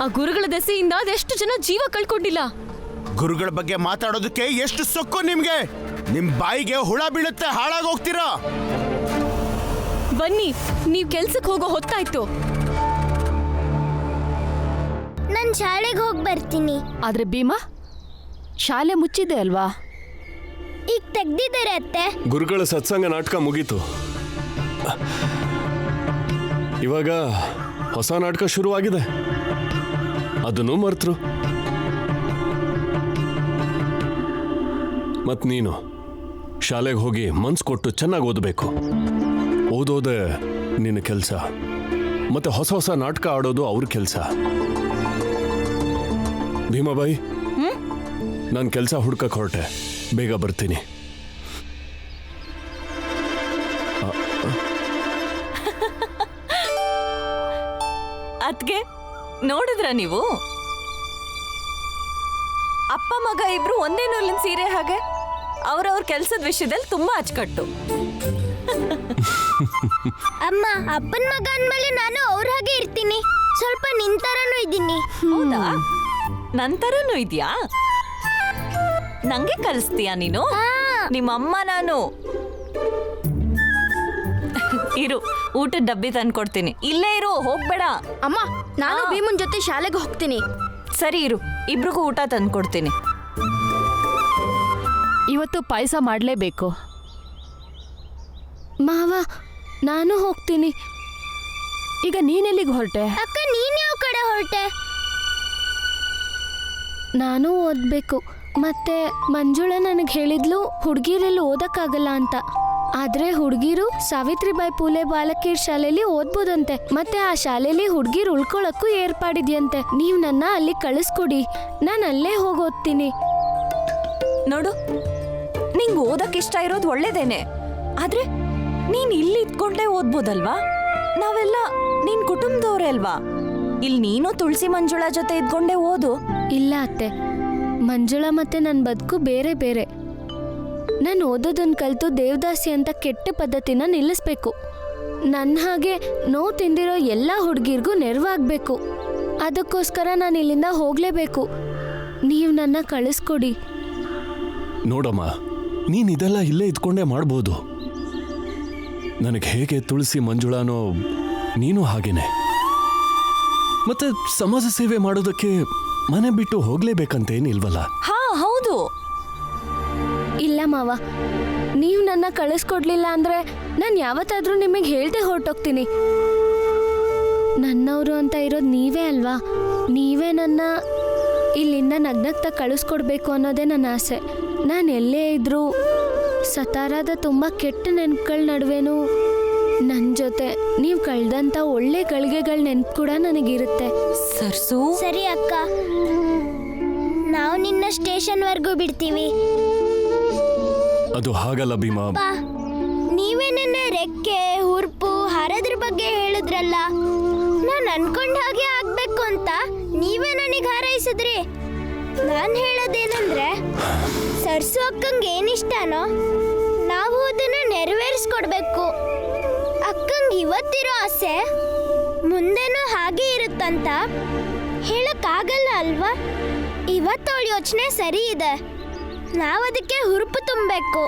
ಆ ಗುರುಗಳ ದೆಸೆಯಿಂದ ಅದೆಷ್ಟು ಜನ ಜೀವ ಕಳ್ಕೊಂಡಿಲ್ಲ. ಗುರುಗಳ ಬಗ್ಗೆ ಮಾತಾಡೋದಕ್ಕೆ ಎಷ್ಟು ಸೊಕ್ಕು ನಿಮ್ಗೆ? ನಿಮ್ ಬಾಯಿಗೆ ಹುಳ ಬೀಳುತ್ತೆ, ಹಾಳಾಗೋಗ್ತೀರಾ. ಬನ್ನಿ, ನೀವ್ ಕೆಲ್ಸಕ್ಕೆ ಹೋಗೋ ಹೊತ್ತಾಯ್ತು. ನಾನ್ ಶಾಲೆಗೆ ಹೋಗಿ ಬರ್ತೀನಿ. ಆದ್ರೆ ಭೀಮಾ, ಶಾಲೆ ಮುಚ್ಚಿದೆ ಅಲ್ವಾ? ಈಗ ತೆಗ್ದಿದ್ದಾರೆ ಅತ್ತೆ. ಗುರುಗಳ ಸತ್ಸಂಗ ನಾಟಕ ಮುಗೀತು. ಇವಾಗ ಹೊಸ ನಾಟಕ ಶುರುವಾಗಿದೆ. ಅದನ್ನು ಮರ್ತರು. ಮತ್ ನೀನು ಶಾಲೆಗೆ ಹೋಗಿ ಮನ್ಸು ಕೊಟ್ಟು ಚೆನ್ನಾಗಿ ಓದಬೇಕು. ಓದೋದೇ ನಿನ್ನ ಕೆಲಸ, ಮತ್ತೆ ಹೊಸ ಹೊಸ ನಾಟಕ ಆಡೋದು ಅವ್ರ ಕೆಲಸ. ಭೀಮಾಬಾಯಿ, ನಾನು ಕೆಲಸ ಹುಡ್ಕಕ್ಕೆ ಹೊರಟೆ. ಬೇಗ ಬರ್ತೀನಿ. ಅದ್ಗೆ ನೋಡಿದ್ರ ನೀವು? ಅಪ್ಪ ಮಗ ಇಬ್ರು ಒಂದೇ ನೂಲಿನ ಸೀರೆ ಹಾಗೆ ಅವ್ರವ್ರ ಕೆಲ್ಸದ ವಿಷಯದಲ್ಲಿ ತುಂಬಾ ಅಚ್ಚುಕಟ್ಟು. ಅಮ್ಮ, ಅಪ್ಪನ ಮಗ ಅಂದ್ಮೇಲೆ ನಾನು ಅವ್ರ ಹಾಗೆ ಇರ್ತೀನಿ. ಸ್ವಲ್ಪ ನಿಂತರನೂ ಇದ್ದೀನಿ. ಹೌದಾ? ನಂತರನೂ ಇದ್ಯಾ? ನಂಗೆ ಕಲಿಸ್ತೀಯಾ ನೀನು? ನಿಮ್ಮಮ್ಮ ನಾನು. ಇರು, ಊಟದ ಡಬ್ಬಿ ತಂದ್ಕೊಡ್ತೀನಿ. ಇಲ್ಲೇ ಇರು, ಹೋಗ್ಬೇಡ. ಅಮ್ಮ, ನಾನು ಭೀಮನ್ ಜೊತೆ ಶಾಲೆಗೆ ಹೋಗ್ತೀನಿ. ಸರಿ ಇರು, ಇಬ್ರಿಗೂ ಊಟ ತಂದ್ಕೊಡ್ತೀನಿ. ಇವತ್ತು ಪಾಯಸ ಮಾಡಲೇಬೇಕು. ಮಾವ, ನಾನು ಹೋಗ್ತೀನಿ. ಈಗ ನೀನೆಲ್ಲಿಗೆ ಹೊರಟೆ? ಅಕ್ಕ, ನೀನ್ ಯಾವ ಕಡೆ ಹೊರಟೆ? ನಾನು ಓದ್ಬೇಕು. ಮತ್ತೆ ಮಂಜುಳಾ ನನಗೆ ಹೇಳಿದ್ಲು ಹುಡುಗಿರೆಲ್ಲ ಓದಕ್ಕಾಗಲ್ಲ ಅಂತ. ಆದ್ರೆ ಹುಡುಗಿರು ಸಾವಿತ್ರಿಬಾಯಿ ಪುಲೆ ಬಾಲಕಿಯರ ಶಾಲೆಯಲ್ಲಿ ಓದ್ಬೋದಂತೆ. ಮತ್ತೆ ಆ ಶಾಲೆಯಲ್ಲಿ ಹುಡುಗಿರು ಉಳ್ಕೊಳಕ್ಕೂ ಏರ್ಪಾಡಿದ್ಯಂತೆ. ನೀವು ನನ್ನ ಅಲ್ಲಿ ಕಳಿಸ್ಕೊಡಿ, ನಾನು ಅಲ್ಲೇ ಹೋಗಿ ಓದ್ತೀನಿ. ನೋಡು, ನಿಂಗೆ ಓದಕ್ ಇಷ್ಟ ಇರೋದು ಒಳ್ಳೇದೇನೆ. ಆದ್ರೆ ನೀನ್ ಇಲ್ಲಿ ಇದ್ಕೊಂಡೇ ಓದ್ಬೋದಲ್ವಾ? ನಾವೆಲ್ಲ ನಿನ್ ಕುಟುಂಬದವ್ರೆ ಅಲ್ವಾ? ಇಲ್ಲಿ ನೀನು ತುಳಸಿ ಮಂಜುಳಾ ಜೊತೆ ಇದ್ಕೊಂಡೇ ಓದು. ಇಲ್ಲ ಅತ್ತೆ, ಮಂಜುಳಾ ಮತ್ತೆ ನನ್ನ ಬದುಕು ಬೇರೆ ಬೇರೆ. ನಾನು ಓದೋದನ್ನು ಕಲಿತು ದೇವದಾಸಿ ಅಂತ ಕೆಟ್ಟ ಪದ್ಧತಿನ ನಿಲ್ಲಿಸ್ಬೇಕು. ನನ್ನ ಹಾಗೆ ನೋವು ತಿಂದಿರೋ ಎಲ್ಲ ಹುಡುಗಿರ್ಗೂ ನೆರವಾಗಬೇಕು. ಅದಕ್ಕೋಸ್ಕರ ನಾನು ಇಲ್ಲಿಂದ ಹೋಗಲೇಬೇಕು. ನೀವು ನನ್ನ ಕಳಿಸ್ಕೊಡಿ. ನೋಡಮ್ಮ, ನೀನ್ ಇದೆಲ್ಲ ಇಲ್ಲೇ ಇದ್ಕೊಂಡೇ ಮಾಡ್ಬೋದು. ನನಗೆ ಹೇಗೆ ತುಳಸಿ ಮಂಜುಳಾನೋ ನೀನು ಹಾಗೇನೆ. ಮತ್ತೆ ಸಮಾಜ ಸೇವೆ ಮಾಡೋದಕ್ಕೆ ಮನೆ ಬಿಟ್ಟು ಹೋಗ್ಲೇಬೇಕಂತೇನಿಲ್ವಲ್ಲ? ಹಾ, ಹೌದು. ಇಲ್ಲ ಮಾವ, ನೀವು ನನ್ನ ಕಳಿಸ್ಕೊಡ್ಲಿಲ್ಲ ಅಂದ್ರೆ ನಾನು ಯಾವತ್ತಾದ್ರೂ ನಿಮಗೆ ಹೇಳ್ದೆ ಹೊರಟೋಗ್ತೀನಿ. ನನ್ನವರು ಅಂತ ಇರೋದು ನೀವೇ ಅಲ್ವಾ? ನೀವೇ ನನ್ನ ಇಲ್ಲಿಂದ ನಗ್ನಗ್ತಾ ಕಳಿಸ್ಕೊಡ್ಬೇಕು ಅನ್ನೋದೇ ನನ್ನ ಆಸೆ. ನಾನು ಎಲ್ಲೇ ಇದ್ರೂ ಸತಾರಾದ ತುಂಬ ಕೆಟ್ಟ ನೆನಪುಗಳ ನಡುವೆನೂ ನನ್ನ ಜೊತೆ ನೀವು ಕಳೆದಂಥ ಒಳ್ಳೆ ಗಳಿಗೆಗಳ ನೆನಪು ಕೂಡ ನನಗಿರುತ್ತೆ. ಸರ್ಸು, ಸರಿ ಅಕ್ಕ, ನಾವು ನಿನ್ನ ಸ್ಟೇಷನ್ವರೆಗೂ ಬಿಡ್ತೀವಿ. ಅದು ಹಾಗಲ್ಲ ಭೀಮಾ. ನೀವೇ ನನ್ನ ರೆಕ್ಕೆ ಹುರುಪು ಹರದ್ರ ಬಗ್ಗೆ ಹೇಳಿದ್ರಲ್ಲ. ನಾನು ಅನ್ಕೊಂಡ ಹಾಗೆ ಆಗ್ಬೇಕು ಅಂತ ನೀವೇ ನನಗೆ ಹಾರೈಸಿದ್ರಿ. ನಾನು ಹೇಳೋದೇನಂದ್ರೆ, ಸರ್ಸು ಅಕ್ಕಂಗೆ ಏನಿಷ್ಟನೋ ನಾವು ಅದನ್ನ ನೆರವೇರಿಸ್ಕೊಡ್ಬೇಕು. ಅಕ್ಕಂಗೆ ಇವತ್ತಿರೋ ಆಸೆ ಮುಂದೆನೂ ಹಾಗೆ ಇರುತ್ತಂತ ಹೇಳಕ್ಕಾಗಲ್ಲ ಅಲ್ವಾ? ಇವತ್ತವಳ ಯೋಚನೆ ಸರಿ ಇದೆ, ನಾವು ಅದಕ್ಕೆ ಹುರುಪು ತುಂಬಬೇಕು.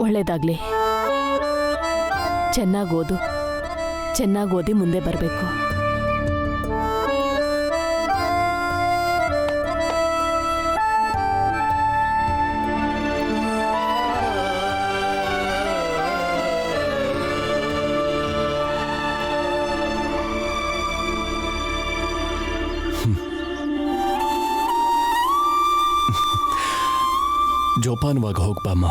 ಒಳ್ಳೇದಾಗ್ಲಿ. ಚೆನ್ನಾಗಿ ಓದು. ಚೆನ್ನಾಗಿ ಓದಿ ಮುಂದೆ ಬರಬೇಕು. ಜೋಪಾನವಾಗಿ ಹೋಗ್ಬಾಮ್ಮ.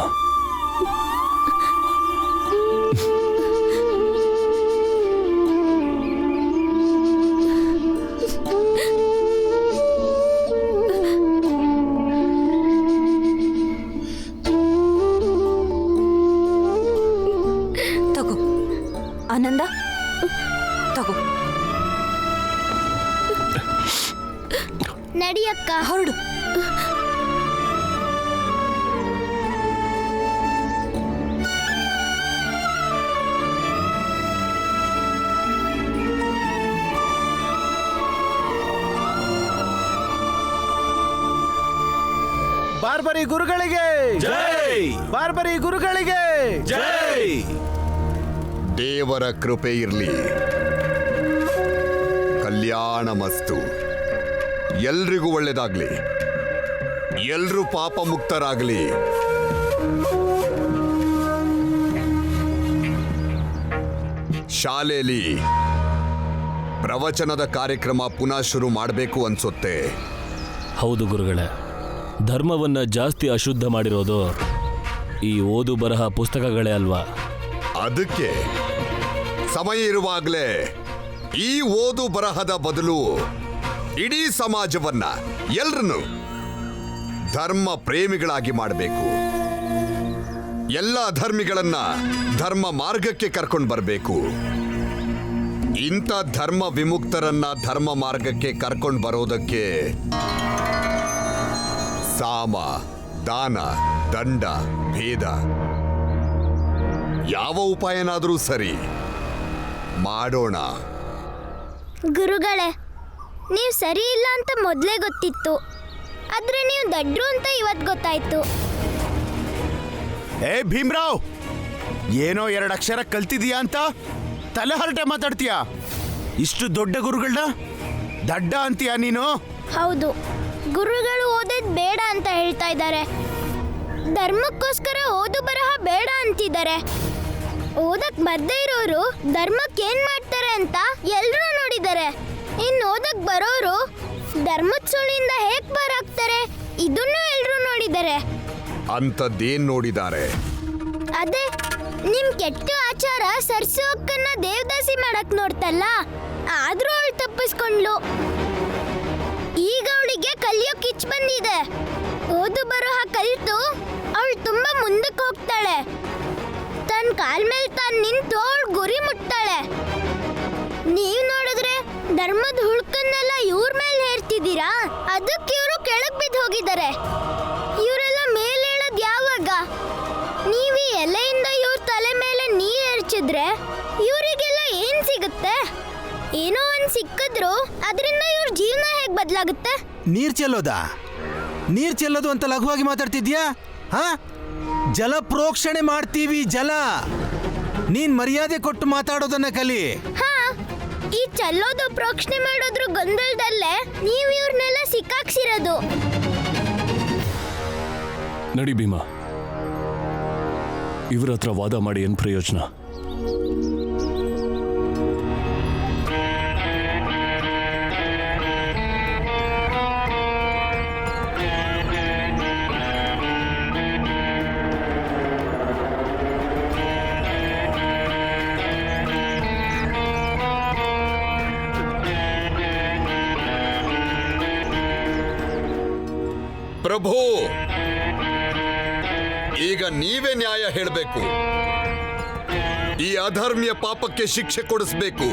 ತಗೋ ಆನಂದ, ತಗೋ. ನಡಿಯಕ್ಕ, ಹೊರಡು. ಬಾರ್ಬರಿ ಗುರುಗಳಿಗೆ ಜೈ. ಬಾರ್ಬರಿ ಗುರುಗಳಿಗೆ ಜೈ. ದೇವರ ಕೃಪೆ ಇರಲಿ. ಕಲ್ಯಾಣ ಮಸ್ತು. ಎಲ್ರಿಗೂ ಒಳ್ಳೇದಾಗ್ಲಿ. ಎಲ್ರೂ ಪಾಪ ಮುಕ್ತರಾಗ್ಲಿ. ಶಾಲೆಯಲ್ಲಿ ಪ್ರವಚನದ ಕಾರ್ಯಕ್ರಮ ಪುನಃ ಶುರು ಮಾಡಬೇಕು ಅನ್ಸುತ್ತೆ. ಹೌದು ಗುರುಗಳೇ, ಧರ್ಮವನ್ನ ಜಾಸ್ತಿ ಅಶುದ್ಧ ಮಾಡಿರೋದು ಈ ಓದು ಬರಹ ಪುಸ್ತಕಗಳೇ ಅಲ್ವಾ? ಅದಕ್ಕೆ ಸಮಯ ಇರುವಾಗಲೇ ಈ ಓದು ಬರಹದ ಬದಲು ಇಡೀ ಸಮಾಜವನ್ನ ಎಲ್ರನ್ನು ಧರ್ಮ ಪ್ರೇಮಿಗಳಾಗಿ ಮಾಡಬೇಕು. ಎಲ್ಲ ಧರ್ಮಿಗಳನ್ನ ಧರ್ಮ ಮಾರ್ಗಕ್ಕೆ ಕರ್ಕೊಂಡು ಬರಬೇಕು. ಇಂಥ ಧರ್ಮ ವಿಮುಕ್ತರನ್ನ ಧರ್ಮ ಮಾರ್ಗಕ್ಕೆ ಕರ್ಕೊಂಡು ಬರೋದಕ್ಕೆ ಸಾಮ, ದಾನ, ದಂಡ, ಭೇದ ಯಾವ ಉಪಾಯನಾದರೂ ಸರಿ ಮಾಡೋಣ. ಗುರುಗಳೇ, ನೀವು ಸರಿ ಇಲ್ಲ ಅಂತ ಮೊದಲೇ ಗೊತ್ತಿತ್ತು, ಆದ್ರೆ ನೀವು ದಡ್ರು ಅಂತ ಇವತ್ತು ಗೊತ್ತಾಯ್ತು. ಏ ಭೀಮ್ರಾವ್, ಏನೋ 2 ಅಕ್ಷರ ಕಲ್ತಿದೀಯಾ ಅಂತ ತಲೆ ಹರಟೆ ಮಾತಾಡ್ತೀಯಾ? ಇಷ್ಟು ದೊಡ್ಡ ಗುರುಗಳನ್ನ ದಡ್ಡ ಅಂತೀಯಾ ನೀನು? ಹೌದು, ಗುರುಗಳು ಓದೋದ್ ಬೇಡ ಅಂತ ಹೇಳ್ತಾ ಇದ್ದಾರೆ. ಧರ್ಮಕ್ಕೋಸ್ಕರ ಓದು ಬರಹ ಬೇಡ ಅಂತಿದ್ದಾರೆ. ಓದಕ್ ಬರ್ದೇ ಇರೋರು ಧರ್ಮಕ್ಕೆ ಏನ್ ಮಾಡ್ತಾರೆ ಅಂತ ಎಲ್ರೂ ನೋಡಿದ್ದಾರೆ. ಇನ್ನು ಓದಕ್ ಬರೋರು ಧರ್ಮದ ಸುಳಿಯಿಂದ ಹೇಗ್ ಬರಾಕ್ತಾರೆ ಇದನ್ನು ಎಲ್ರೂ ನೋಡಿದ್ದಾರೆ. ಅಂಥದ್ದೇನ್ ನೋಡಿದ್ದಾರೆ? ಅದೇ ನಿಮ್ ಕೆಟ್ಟ ಆಚಾರ ಸರ್ಸು ಅಕ್ಕನ್ನ ದೇವದಾಸಿ ಮಾಡಕ್ ನೋಡ್ತಲ್ಲ, ಆದ್ರೂ ಅವಳು ತಪ್ಪಿಸ್ಕೊಂಡ್ಲು. ಈಗ ಅವಳಿಗೆ ಕಲಿಯೋ ಕಿಚ್ ಬಂದಿದೆ. ಓದು ಬರೋಹ ಕಲಿತು ಅವಳು ತುಂಬಾ ಮುಂದಕ್ಕೆ ಹೋಗ್ತಾಳೆ. ತನ್ನ ಕಾಲ್ ಮೇಲೆ ತಾನು ನಿಂತು ಅವಳು ಗುರಿ ಮುಟ್ತಾಳೆ. ನೀವ್ ನೋಡಿದ್ರೆ ಧರ್ಮದ ಹುಳ್ಕನ್ನೆಲ್ಲ ಇವ್ರ ಮೇಲೆ ಹೇರ್ತಿದ್ದೀರಾ, ಅದಕ್ಕೆ ಇವರು ಕೆಳಗ್ ಬಿದ್ದು ಹೋಗಿದ್ದಾರೆ. ಇವರೆಲ್ಲ ಮೇಲೆ ಹೇಳೋದು ಯಾವಾಗ? ನೀವು ಈ ಎಲೆಯಿಂದ ಇವ್ರ ತಲೆ ಮೇಲೆ ನೀರ್ ಎರಚಿದ್ರೆ ಇವರಿಗೆಲ್ಲ ಏನ್ ಸಿಗುತ್ತೆ? ಏನೋ ಒಂದ್ ಸಿಕ್ಕಿದ್ರು ಅದರಿಂದ ಇವ್ರ ಜೀವನ ಹೇಗ್ ಬದಲಾಗುತ್ತೆ? ನೀರ್ ಚೆಲ್ಲೋದು ಅಂತ ಲಘುವಾಗಿ ಮಾತಾಡ್ತಿದ್ಯಾ? ಹಾ, ಜಲ ಪ್ರೋಕ್ಷಣೆ ಮಾಡ್ತೀವಿ. ಜಲ ನೀನ್ ಮರ್ಯಾದೆ ಕೊಟ್ಟು ಮಾತಾಡೋದನ್ನ ಕಲಿ. ಹಾ, ಈ ಚಲ್ಲೋದು ಪ್ರೋಕ್ಷಣೆ ಮಾಡೋದ್ರ ಗೊಂದಲದಲ್ಲೇ ನೀವು ಇವ್ರನ್ನೆಲ್ಲ ಸಿಕ್ಕಾಕ್ಸಿರೋದು. ನಡಿ ಭೀಮಾ, ಇವ್ರ ಹತ್ರ ವಾದ ಮಾಡಿ ಏನ್ ಪ್ರಯೋಜನ? ಪ್ರಭು, ಈಗ ನೀವೇ ನ್ಯಾಯ ಹೇಳಬೇಕು. ಈ ಅಧರ್ಮ್ಯ ಪಾಪಕ್ಕೆ ಶಿಕ್ಷೆ ಕೊಡಿಸಬೇಕು.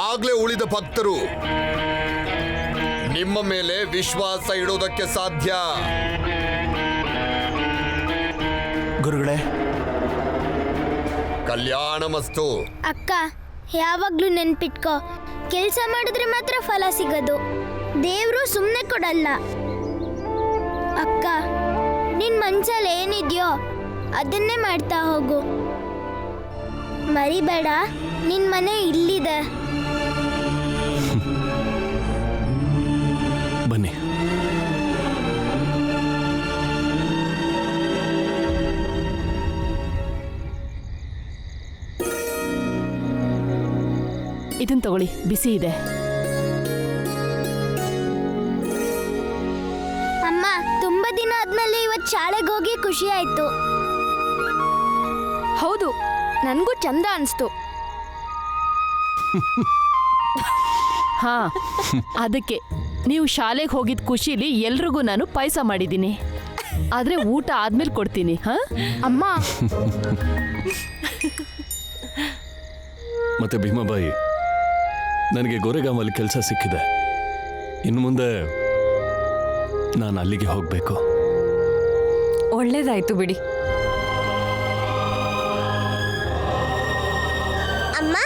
ಆಗ್ಲೇ ಉಳಿದ ಭಕ್ತರು ನಿಮ್ಮ ಮೇಲೆ ವಿಶ್ವಾಸ ಇಡೋದಕ್ಕೆ ಸಾಧ್ಯ. ಗುರುಗಳೇ, ಕಲ್ಯಾಣ ಮಸ್ತು. ಅಕ್ಕ, ಯಾವಾಗ್ಲೂ ನೆನ್ಪಿಟ್ಕೋ, ಕೆಲಸ ಮಾಡಿದ್ರೆ ಮಾತ್ರ ಫಲ ಸಿಗೋದು, ದೇವ್ರು ಸುಮ್ಮನೆ ಕೊಡಲ್ಲ. ಅಕ್ಕ, ನಿನ್ ಮನ್ಸಲ್ಲಿ ಏನಿದ್ಯೋ ಅದನ್ನೇ ಮಾಡ್ತಾ ಹೋಗು. ಮರಿಬೇಡ, ನಿನ್ ಮನೆ ಇಲ್ಲಿದೆ. ಬನ್ನಿ. ಇದನ್ ತಗೊಳ್ಳಿ, ಬಿಸಿ ಇದೆ. ಅಮ್ಮ, ತುಂಬಾ ದಿನ ಆದ್ಮೇಲೆ ಇವತ್ತು ಶಾಲೆಗೆ ಹೋಗಿ ಖುಷಿ ಆಯ್ತು. ಹೌದು, ನನಗೂ ಚಂದ ಅನಿಸ್ತು. ಹಾ, ಅದಕ್ಕೆ ನೀವು ಶಾಲೆಗೆ ಹೋಗಿದ್ ಖುಷಿಲಿ ಎಲ್ರಿಗೂ ನಾನು ಪಾಯಸ ಮಾಡಿದ್ದೀನಿ. ಆದ್ರೆ ಊಟ ಆದ್ಮೇಲೆ ಕೊಡ್ತೀನಿ. ಹಾ ಅಮ್ಮ, ಮತ್ತೆ ಭೀಮಾಬಾಯಿ, ನನಗೆ ಗೋರೆಗಾಮಲ್ಲಿ ಕೆಲಸ ಸಿಕ್ಕಿದೆ. ಇನ್ನು ಮುಂದೆ ನಾನು ಅಲ್ಲಿಗೆ ಹೋಗಬೇಕು. ಒಳ್ಳೇದಾಯ್ತು ಬಿಡಿ. ಅಮ್ಮ,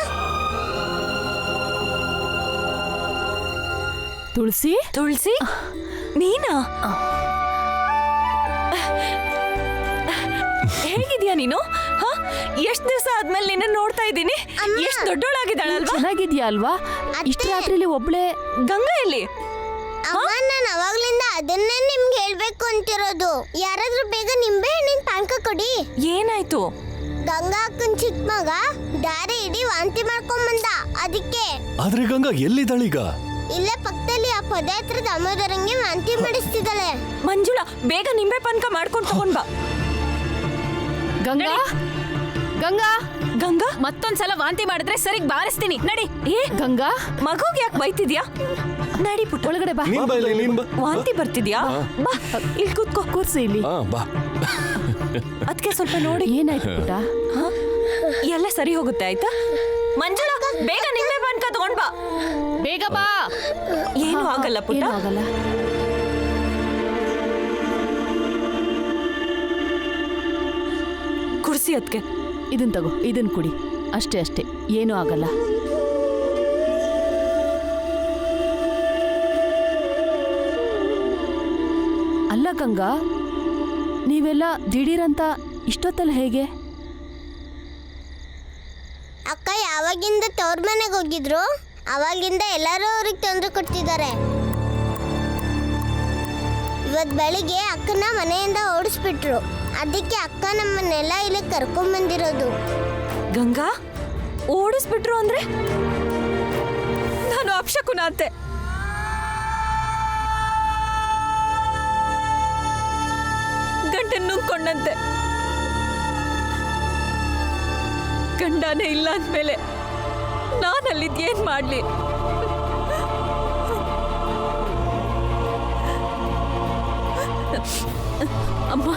ತುಳಸಿ ತುಳಸಿ, ನೀನಾ? ಹೇಗಿದ್ಯಾ ನೀನು? ಹ? ಎಷ್ಟ್ ದಿವಸ ಆದ್ಮೇಲೆ ನಿನ್ನ ನೋಡ್ತಾ ಇದ್ದೀನಿ. ಎಷ್ಟ್ ದೊಡ್ಡೋಳಾಗಿದ್ದಾಳಲ್ವಾ? ಚೆನ್ನಾಗಿದ್ಯಾ ಅಲ್ವಾ? ಇಷ್ಟು ರಾತ್ರಿಲಿ ಒಬ್ಳೆ ಗಂಗಾ ಎಲ್ಲಿ? ಅಮ್ಮ, ನಾನು ಅವಾಗ್ಲಿಂದ ಅದನ್ನೇ ನಿಮ್ಗೆ ಹೇಳ್ಬೇಕು ಅಂತಿರೋದು. ಯಾರಾದ್ರೂ ಬೇಗ ನಿಂಬೆ ಹಣ್ಣಿನ ಪಾನಕ ಕೊಡಿ. ಏನಾಯ್ತು? ಗಂಗಾ ಅಕ್ಕನ್ ಚಿಕ್ಕ ಮಗ ದಾರಿ ಇಡೀ ವಾಂತಿ ಮಾಡ್ಕೊಂಬಂದ, ಅದಕ್ಕೆ. ಆದ್ರೆ ಗಂಗಾ ಎಲ್ಲಿದ್ದಾಳೀಗ? ಇಲ್ಲೇ ಪಕ್ಕದಲ್ಲಿ ಆ ಪೊದೆ ಹತ್ರ ದಾಮೋದರಂಗೆ ವಾಂತಿ ಮಾಡಿಸ್ತಿದ್ದಾಳೆ. ಮಂಜುಳಾ, ಬೇಗ ನಿಂಬೆ ಪಾನಕ ಮಾಡ್ಕೊಂಡು ತಗೊಂಡ್ ಬಾ. ಗಂಗಾ ಗಂಗಾ ಗಂಗಾ, ಮತ್ತೊಂದ್ಸಲ ವಾಂತಿ ಮಾಡಿದ್ರೆ ಸರಿಗ್ ಬಾರಿಸ್ತೀನಿ. ನಡಿ. ಏ ಗಂಗಾ, ಮಗುಗೆ ಯಾಕೆ ಬೈತಿದ್ಯಾ? ನಡಿ ಪುಟ್ಟ, ಒಳಗಡೆ ಬಾ. ನೀನ್ ಬಾ ಇಲ್ಲಿ, ನೀನ್ ಬಾ. ವಾಂತಿ ಬರ್ತಿದ್ಯಾ? ಬಾ, ಇಲ್ಲಿ ಕೂತ್ಕೋ. ಕೂರ್ಸು ಇಲ್ಲಿ. ಬಾ. ಅದಕ್ಕೆ ಸ್ವಲ್ಪ ನೋಡಿ. ಏನಾಯ್ತು ಪುಟ್ಟ? ಎಲ್ಲ ಸರಿ ಹೋಗುತ್ತೆ, ಆಯ್ತಾ? ಮಂಜುಳಾ, ಬೇಗ ನಿಂಬೆ ಪಾನಕ ತಗೊಂಡ್ ಬಾ. ಬೇಗ ಬಾ. ಏನು ಆಗಲ್ಲ ಪುಟ್ಟ. ಏನೂ ಆಗಲ್ಲ. ಕುರ್ಸಿ ಅದಕ್ಕೆ. ಇದನ್ ತಗೋ, ಇದನ್ ಕುಡಿ. ಅಷ್ಟೇ ಅಷ್ಟೇ, ಏನೂ ಆಗಲ್ಲ. ಅಲ್ಲ ಗಂಗಾ, ನೀವೆಲ್ಲ ದಿಢೀರಂತ ಇಷ್ಟೊತ್ತಲ್ಲ ಹೇಗೆ? ಅಕ್ಕ ಯಾವಾಗಿಂದ ತವ್ರ ಮನೆಗೆ ಹೋಗಿದ್ರು, ಅವಾಗಿಂದ ಎಲ್ಲರೂ ಅವ್ರಿಗೆ ತೊಂದರೆ ಕೊಡ್ತಿದ್ದಾರೆ. ಇವತ್ತು ಬೆಳಿಗ್ಗೆ ಅಕ್ಕನ ಮನೆಯಿಂದ ಓಡಿಸ್ಬಿಟ್ರು. ಅದಕ್ಕೆ ಅಕ್ಕ ನಮ್ಮನ್ನೆಲ್ಲ ಇಲ್ಲಿ ಕರ್ಕೊಂಡ್ಬಂದಿರೋದು. ಗಂಗಾ, ಓಡಿಸ್ಬಿಟ್ರು ಅಂದ್ರೆ? ನಾನು ಅಪ್ಶಕುನ ಅಂತೆ. ಗಂಟನ್ನು ನುಂಗ್ಕೊಂಡಂತೆ. ಗಂಡನೇ ಇಲ್ಲ ಅಂದ್ಮೇಲೆ ನಾನಲ್ಲಿದ್ದೇನ್ ಮಾಡ್ಲಿ? ಅಮ್ಮ,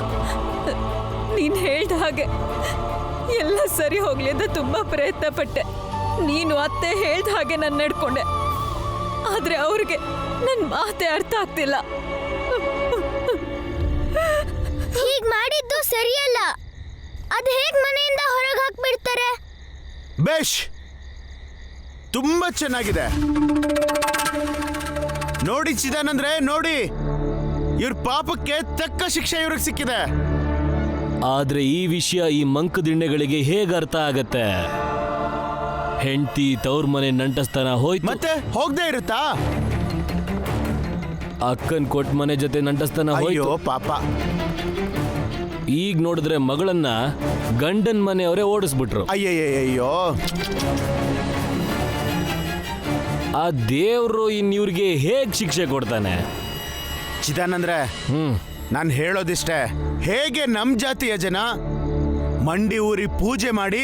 ನೀನ್ ಹೇಳ್ದ ಹಾಗೆ ಎಲ್ಲ ಸರಿ ಹೋಗ್ಲಿ ಅಂತ ತುಂಬಾ ಪ್ರಯತ್ನ ಪಟ್ಟೆ. ನೀನು ಅತ್ತೆ ಹೇಳ್ದ ಹಾಗೆ ನಾನು ನಡ್ಕೊಂಡೆ. ಆದ್ರೆ ಅವ್ರಿಗೆ ನನ್ನ ಮಾತೆ ಅರ್ಥ ಆಗ್ತಿಲ್ಲ. ಹೀಗ್ ಮಾಡಿದ್ದು ಸರಿಯಲ್ಲ. ಅದ್ ಹೇಗ್ ಮನೆಯಿಂದ ಹೊರಗೆ ಹಾಕ್ಬಿಡ್ತಾರೆ? ಬೇಷ್, ತುಂಬಾ ಚೆನ್ನಾಗಿದೆ. ನೋಡಿ ಚಿದಾನಂದ್ರೆ, ನೋಡಿ, ಇವ್ರ ಪಾಪಕ್ಕೆ ತಕ್ಕ ಶಿಕ್ಷೆ ಇವ್ರಿಗೆ ಸಿಕ್ಕಿದೆ. ಆದ್ರೆ ಈ ವಿಷಯ ಈ ಮಂಕುದಿಣ್ಣೆಗಳಿಗೆ ಹೇಗೆ ಅರ್ಥ ಆಗತ್ತೆ? ಹೆಂಡತಿ ತವ್ರ ಮನೆ ನಂಟಸ್ತಾನ ಹೋಯ್ತು, ಮತ್ತೆ ಹೋಗದೆ ಇರುತ್ತಾ? ಅಕ್ಕನ್ ಕೊಟ್ಟ ಮನೆ ಜೊತೆ ನಂಟಸ್ತಾನ ಅಯ್ಯೋ ಹೋಯ್ತು. ಪಾಪ. ಈಗ ನೋಡಿದ್ರೆ ಮಗಳನ್ನ ಗಂಡನ್ ಮನೆಯವರೇ ಓಡಿಸ್ಬಿಟ್ರು. ಅಯ್ಯಯ್ಯಯ್ಯೋ, ಆ ದೇವ್ರು ಇವ್ರಿಗೆ ಹೇಗ್ ಶಿಕ್ಷೆ ಕೊಡ್ತಾನೆ? ಚಿದಾನಂದ್ರೆ, ನಾನು ಹೇಳೋದಿಷ್ಟೇ. ಹೇಗೆ ನಮ್ ಜಾತಿಯ ಜನ ಮಂಡಿ ಊರಿ ಪೂಜೆ ಮಾಡಿ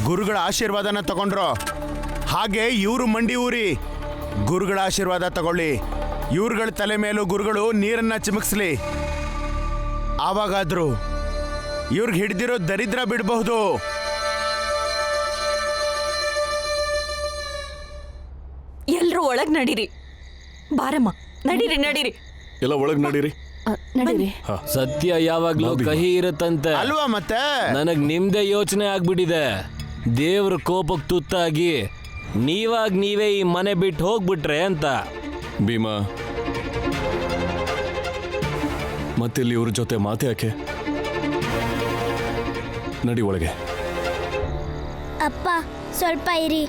ಗುರುಗಳ ಆಶೀರ್ವಾದನ ತಗೊಂಡ್ರು, ಹಾಗೆ ಇವರು ಮಂಡಿ ಊರಿ ಗುರುಗಳ ಆಶೀರ್ವಾದ ತಗೊಳ್ಳಿ. ಇವ್ರುಗಳ ತಲೆ ಮೇಲೂ ಗುರುಗಳು ನೀರನ್ನ ಚಿಮುಕ್ಸ್ಲಿ. ಆವಾಗಾದ್ರೂ ಇವ್ರಿಗೆ ಹಿಡ್ದಿರೋ ದರಿದ್ರ ಬಿಡಬಹುದು. ಎಲ್ರೂ ಒಳಗ್ ನಡೀರಿ. ಬಾರಮ್ಮ, ನಡೀರಿ ನಡೀರಿ. ಎಲ್ಲ ಒಳಗ್ ನಡೀರಿ. ನಡೀರಿ. ಸತ್ಯ ಯಾವಾಗ್ಲೂ ಕಹಿ ಇರುತ್ತಂತೆ ಅಲ್ವಾ? ಮತ್ತೆ ನನಗ್ ನಿಮ್ದೇ ಯೋಚನೆ ಆಗ್ಬಿಟ್ಟಿದೆ. ದೇವ್ರ ಕೋಪಕ್ಕೆ ತುತ್ತಾಗಿ ನೀವೇ ಈ ಮನೆ ಬಿಟ್ಟು ಹೋಗ್ಬಿಟ್ರೆ ಅಂತ. ಭೀಮಾ, ಮತ್ತಿಲ್ಲಿ ಇವ್ರ ಜೊತೆ ಮಾತೆ ಯಾಕೆ? ನಡಿ ಒಳಗೆ. ಅಪ್ಪ, ಸ್ವಲ್ಪ ಇರಿ.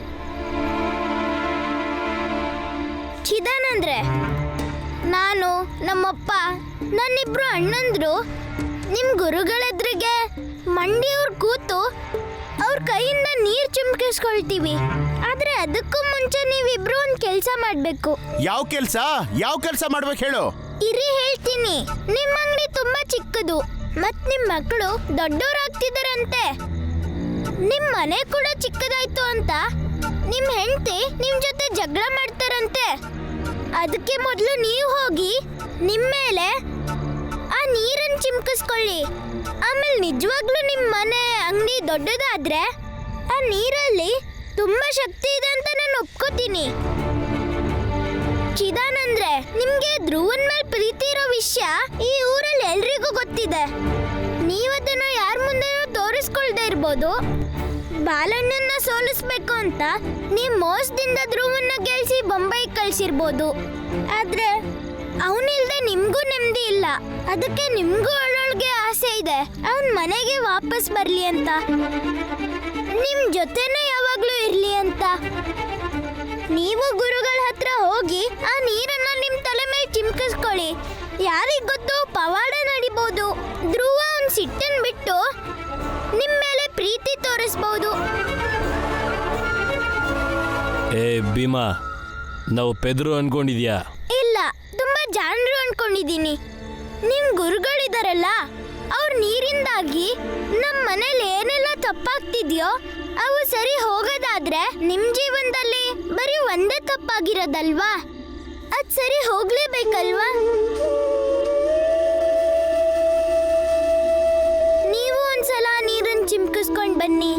ಚಿದಾನಂದ್ರೆ, ನಾನು, ನಮ್ಮಪ್ಪ, ನನ್ನಿಬ್ರು ಅಣ್ಣಂದ್ರು ನಿಮ್ ಗುರುಗಳೆದ್ರಿಗೆ ಮಂಡಿಯವ್ರ ಕೂತು ಅವ್ರ ಕೈಯಿಂದ ನೀರ್ ಚಿಮ್ಕಿಸ್ಕೊಳ್ತೀವಿ. ಆದ್ರೆ ಅದಕ್ಕೂ ಮುಂಚೆ ನೀವಿಬ್ರು ಒಂದ್ ಕೆಲ್ಸ ಮಾಡ್ಬೇಕು. ಯಾವ ಕೆಲ್ಸ ಮಾಡ್ಬೇಕು ಹೇಳು? ಇರಿ, ಹೇಳ್ತೀನಿ. ನಿಮ್ ಅಂಗಡಿ ತುಂಬಾ ಚಿಕ್ಕದು, ಮತ್ ನಿಮ್ ಮಕ್ಕಳು ದೊಡ್ಡವರಾಗ್ತಿದಾರಂತೆ. ನಿಮ್ ಮನೆ ಕೂಡ ಚಿಕ್ಕದಾಯ್ತು ಅಂತ ನಿಮ್ ಹೆಂಡತಿ ನಿಮ್ ಜೊತೆ ಜಗಳ ಮಾಡ್ತಾರಂತೆ. ಅದಕ್ಕೆ ಮೊದಲು ನೀವು ಹೋಗಿ ನಿಮ್ ಮೇಲೆ ಆ ನೀರನ್ನು ಚಿಮ್ಕಿಸ್ಕೊಳ್ಳಿ. ಆಮೇಲೆ ನಿಜವಾಗ್ಲೂ ನಿಮ್ ಮನೆ ಅಂಗಡಿ ದೊಡ್ಡದಾದ್ರೆ ಆ ನೀರಲ್ಲಿ ತುಂಬಾ ಶಕ್ತಿ ಇದೆ ಅಂತ ನಾನು ಒಪ್ಕೋತೀನಿ. ಚಿದಾನಂದ್ರೆ, ನಿಮ್ಗೆ ಧ್ರುವನ್ ಮೇಲೆ ಪ್ರೀತಿ ಇರೋ ವಿಷಯ ಈ ಊರಲ್ಲಿ ಎಲ್ರಿಗೂ ಗೊತ್ತಿದೆ. ನೀವದನ್ನ ಯಾರ ಮುಂದೆ ತೋರಿಸ್ಕೊಳ್ದೆ ಇರ್ಬೋದು. ಬಾಲಣ್ಣನ ಸೋಲಿಸ್ಬೇಕು ಅಂತ ನೀವ್ ಮೋಸದಿಂದ ಧ್ರುವನ್ನ ಗೆಲ್ಸಿ ಬೊಂಬೈ ಕಳ್ಸಿರ್ಬೋದು. ಆದ್ರೆ ಅವನಿಲ್ದೆ ನಿಮ್ಗೂ ನೆಮ್ಮದಿ ಇಲ್ಲ. ಅದಕ್ಕೆ ನಿಮ್ಗೂ ಒಳ್ಳೊಳ್ಗೆ ಆಸೆ ಇದೆ. ಅವನ್ ಮನೆಗೆ ವಾಪಸ್ ಬರ್ಲಿ ಅಂತ, ನಿಮ್ ಜೊತೆನೇ ಯಾವಾಗ್ಲೂ ಇರ್ಲಿ ಅಂತ. ನೀವು ಗುರುಗಳ ಹತ್ರ ಹೋಗಿ ಆ ನೀರನ್ನ ನಿಮ್ ತಲೆ ಮೇಲೆ ಚಿಮ್ಕಿಸ್ಕೊಳ್ಳಿ. ಯಾರಿಗ್ ಗೊತ್ತು, ಪವಾಡ ನಡಿಬಹುದು. ಧ್ರುವ ಅವನ್ ಸಿಟ್ಟನ್ ಬಿಟ್ಟು ನಿಮ್ ಮೇಲೆ ಪ್ರೀತಿ ತೋರಿಸ್ಬಹುದು. ಏ ಭೀಮಾ, ನಾವು ಪೆದ್ರು ಅನ್ಕೊಂಡಿದ್ಯಾ? ಇಲ್ಲ, ತುಂಬಾ ಜಾಣರು ಅನ್ಕೊಂಡಿದೀನಿ. ನಿಮ್ ಗುರುಗಳಿದಾರಲ್ಲ, ಅವ್ರ ನೀರಿಂದಾಗಿ ನಮ್ ಮನೇಲಿ ಏನೆಲ್ಲ ತಪ್ಪಾಗ್ತಿದ್ಯೋ ಅವು ಸರಿ ಹೋಗೋದಾದ್ರೆ ನಿಮ್ ಜೀವನದಲ್ಲಿ ಬರೀ ಒಂದೇ ತಪ್ಪಾಗಿರೋದಲ್ವಾ? ಅದ್ ಸರಿ ಹೋಗ್ಲೇಬೇಕಲ್ವಾ? ನೀವು ಒಂದ್ಸಲ ನೀರನ್ನ ಚಿಮ್ಕಿಸ್ಕೊಂಡ್ ಬನ್ನಿ.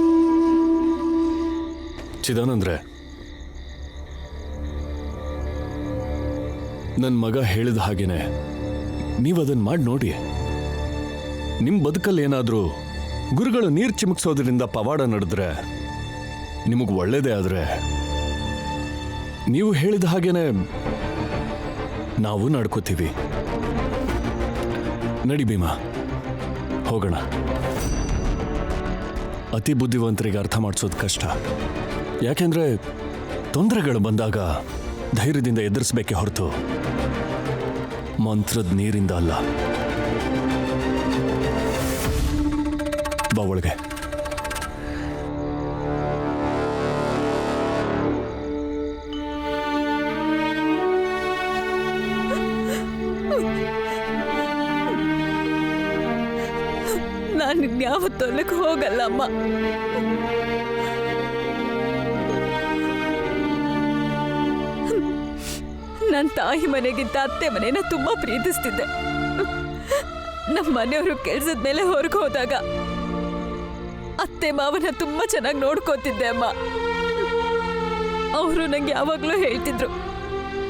ಚಿದಾನಂದ್ರೆ, ನನ್ನ ಮಗ ಹೇಳಿದ ಹಾಗೇನೆ ನೀವು ಅದನ್ನ ಮಾಡಿ ನೋಡಿ. ನಿಮ್ಮ ಬದುಕಲ್ಲಿ ಏನಾದರೂ ಗುರುಗಳು ನೀರು ಚಿಮುಕ್ಸೋದ್ರಿಂದ ಪವಾಡ ನಡೆದ್ರೆ ನಿಮಗೆ ಒಳ್ಳೇದೇ. ಆದರೆ ನೀವು ಹೇಳಿದ ಹಾಗೇನೆ ನಾವು ನಡ್ಕೋತೀವಿ. ನಡಿ ಭೀಮಾ, ಹೋಗೋಣ. ಅತಿ ಬುದ್ಧಿವಂತರಿಗೆ ಅರ್ಥ ಮಾಡಿಸೋದು ಕಷ್ಟ. ಯಾಕೆಂದ್ರೆ ತೊಂದರೆಗಳು ಬಂದಾಗ ಧೈರ್ಯದಿಂದ ಎದುರಿಸಬೇಕೆ ಹೊರತು ಮಂತ್ರದ ನೀರಿಂದ ಅಲ್ಲ. ಬಾ ಒಳಗೆ. ನಾನು ಇನ್ಯಾವತ್ತೂ ಅಲ್ಲಿಗೆ ಹೋಗಲ್ಲಮ್ಮ. ನನ್ನ ತಾಯಿ ಮನೆಗಿಂತ ಅತ್ತೆ ಮನೆನ ತುಂಬಾ ಪ್ರೀತಿಸ್ತಿದ್ದೆ. ನಮ್ಮ ಮನೆಯವರು ಕೆಲ್ಸದ ಮೇಲೆ ಹೊರಗೆ ಹೋದಾಗ ಅತ್ತೆ ಮಾವನ ತುಂಬಾ ಚೆನ್ನಾಗಿ ನೋಡ್ಕೋತಿದ್ದೆ ಅಮ್ಮ. ಅವರು ನಂಗೆ ಯಾವಾಗ್ಲೂ ಹೇಳ್ತಿದ್ರು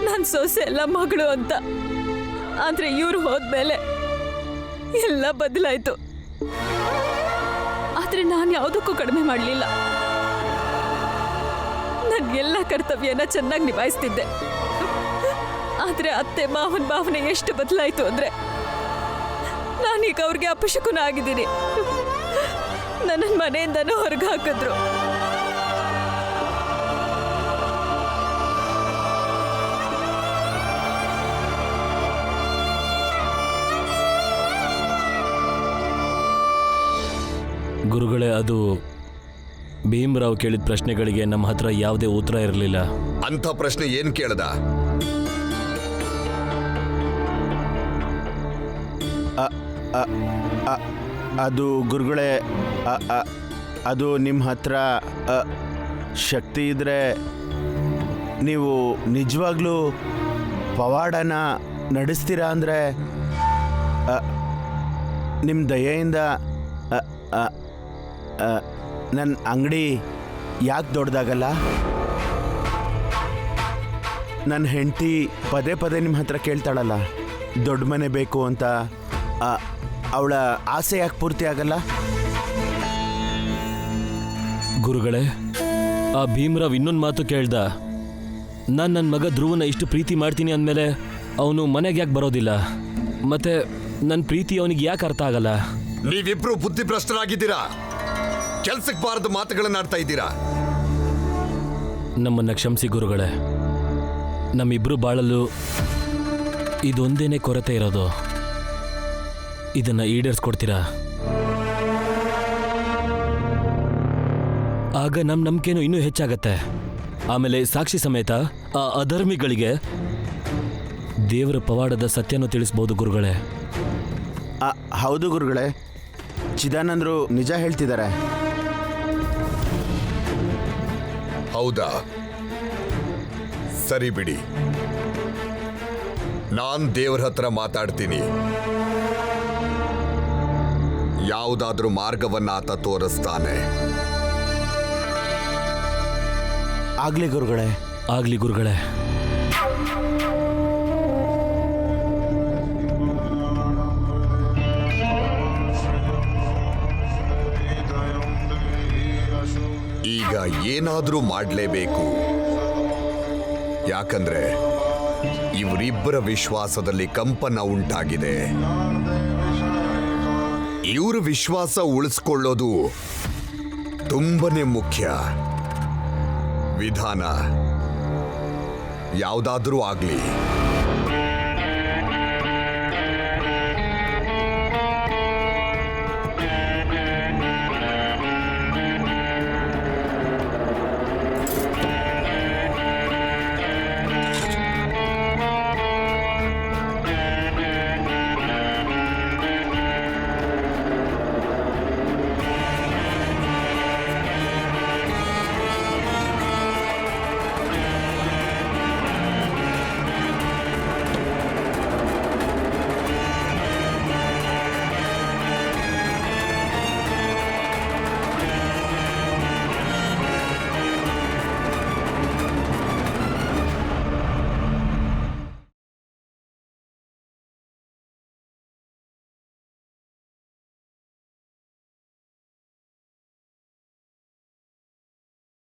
ನಾನು ಸೊಸೆ ಎಲ್ಲ ಮಗಳು ಅಂತ. ಆದ್ರೆ ಇವ್ರು ಹೋದ್ಮೇಲೆ ಎಲ್ಲ ಬದಲಾಯ್ತು. ಆದ್ರೆ ನಾನು ಯಾವುದಕ್ಕೂ ಕಡಿಮೆ ಮಾಡಲಿಲ್ಲ. ನನ್ನ ಕರ್ತವ್ಯನ ಚೆನ್ನಾಗಿ ನಿಭಾಯಿಸ್ತಿದ್ದೆ. ಆದ್ರೆ ಅತ್ತೆ ಮಾವನ ಭಾವನೆ ಎಷ್ಟು ಬದಲಾಯ್ತು ಅಂದ್ರೆ ನಾನೀಗ ಅವ್ರಿಗೆ ಅಪಶಕುನ ಆಗಿದ್ದೀನಿ. ನನ್ನ ಮನೆಯಿಂದನೂ ಹೊರಗೆ ಹಾಕಿದ್ರು. ಗುರುಗಳೇ, ಅದು ಭೀಮರಾವ್ ಕೇಳಿದ ಪ್ರಶ್ನೆಗಳಿಗೆ ನಮ್ಮ ಹತ್ರ ಯಾವುದೇ ಉತ್ತರ ಇರಲಿಲ್ಲ. ಅಂಥ ಪ್ರಶ್ನೆ ಏನ್ ಕೇಳ್ದ? ಅದು ಗುರುಗಳೇ, ಅದು ನಿಮ್ಮ ಹತ್ರ ಶಕ್ತಿ ಇದ್ರೆ ನೀವು ನಿಜವಾಗ್ಲೂ ಪವಾಡನ ನಡೆಸ್ತೀರಾ ಅಂದರೆ ನಿಮ್ಮ ದಯೆಯಿಂದ ನನ್ನ ಅಂಗಡಿ ಯಾಕೆ ದೊಡ್ಡದಾಗಲ್ಲ? ನನ್ನ ಹೆಂಡತಿ ಪದೇ ಪದೇ ನಿಮ್ಮ ಹತ್ರ ಕೇಳ್ತಾಳಲ್ಲ ದೊಡ್ಡ ಮನೆ ಬೇಕು ಅಂತ. ಅವಳ ಆಸೆ ಯಾಕೆ ಪೂರ್ತಿ ಆಗಲ್ಲ? ಗುರುಗಳೇ, ಆ ಭೀಮರಾವ್ ಇನ್ನೊಂದು ಮಾತು ಕೇಳ್ದ. ನಾನು ನನ್ನ ಮಗ ಧ್ರುವನ ಇಷ್ಟು ಪ್ರೀತಿ ಮಾಡ್ತೀನಿ ಅಂದಮೇಲೆ ಅವನು ಮನೆಗೆ ಯಾಕೆ ಬರೋದಿಲ್ಲ? ಮತ್ತೆ ನನ್ನ ಪ್ರೀತಿ ಅವನಿಗೆ ಯಾಕೆ ಅರ್ಥ ಆಗಲ್ಲ? ನೀವಿಬ್ರು ಬುದ್ಧಿಭ್ರಷ್ಟರಾಗಿದ್ದೀರಾ. ಕೆಲ್ಸಕ್ಕೆ ಬಾರದ ಮಾತುಗಳನ್ನ ಆಡ್ತಾ ಇದ್ದೀರಾ. ನಮ್ಮನ್ನ ಕ್ಷಮಿಸಿ ಗುರುಗಳೇ. ನಮ್ಮಿಬ್ರು ಬಾಳಲು ಇದೊಂದೇನೆ ಕೊರತೆ ಇರೋದು. ಇದನ್ನ ಈಡೇರಿಸ್ಕೊಡ್ತೀರಾ? ಆಗ ನಮ್ಮ ನಂಬಿಕೆನೂ ಇನ್ನೂ ಹೆಚ್ಚಾಗತ್ತೆ. ಆಮೇಲೆ ಸಾಕ್ಷಿ ಸಮೇತ ಆ ಅಧರ್ಮಿಗಳಿಗೆ ದೇವರ ಪವಾಡದ ಸತ್ಯನೂ ತಿಳಿಸ್ಬೋದು ಗುರುಗಳೇ. ಹೌದು ಗುರುಗಳೇ, ಚಿದಾನಂದರು ನಿಜ ಹೇಳ್ತಿದ್ದಾರೆ. ಹೌದಾ? ಸರಿ ಬಿಡಿ, ನಾನ್ ದೇವ್ರ ಹತ್ರ ಮಾತಾಡ್ತೀನಿ. ಯಾವುದಾದ್ರೂ ಮಾರ್ಗವನ್ನ ಆತ ತೋರಿಸ್ತಾನೆ. ಆಗ್ಲಿ ಗುರುಗಳೇ. ಆಗ್ಲಿ ಗುರುಗಳೇ. ಈಗ ಏನಾದ್ರೂ ಮಾಡಲೇಬೇಕು. ಯಾಕಂದ್ರೆ ಇವರಿಬ್ಬರ ವಿಶ್ವಾಸದಲ್ಲಿ ಕಂಪನ ಉಂಟಾಗಿದೆ. ಇವ್ರ ವಿಶ್ವಾಸ ಉಳಿಸ್ಕೊಳ್ಳೋದು ತುಂಬನೇ ಮುಖ್ಯ. ವಿಧಾನ ಯಾವುದಾದ್ರೂ ಆಗ್ಲಿ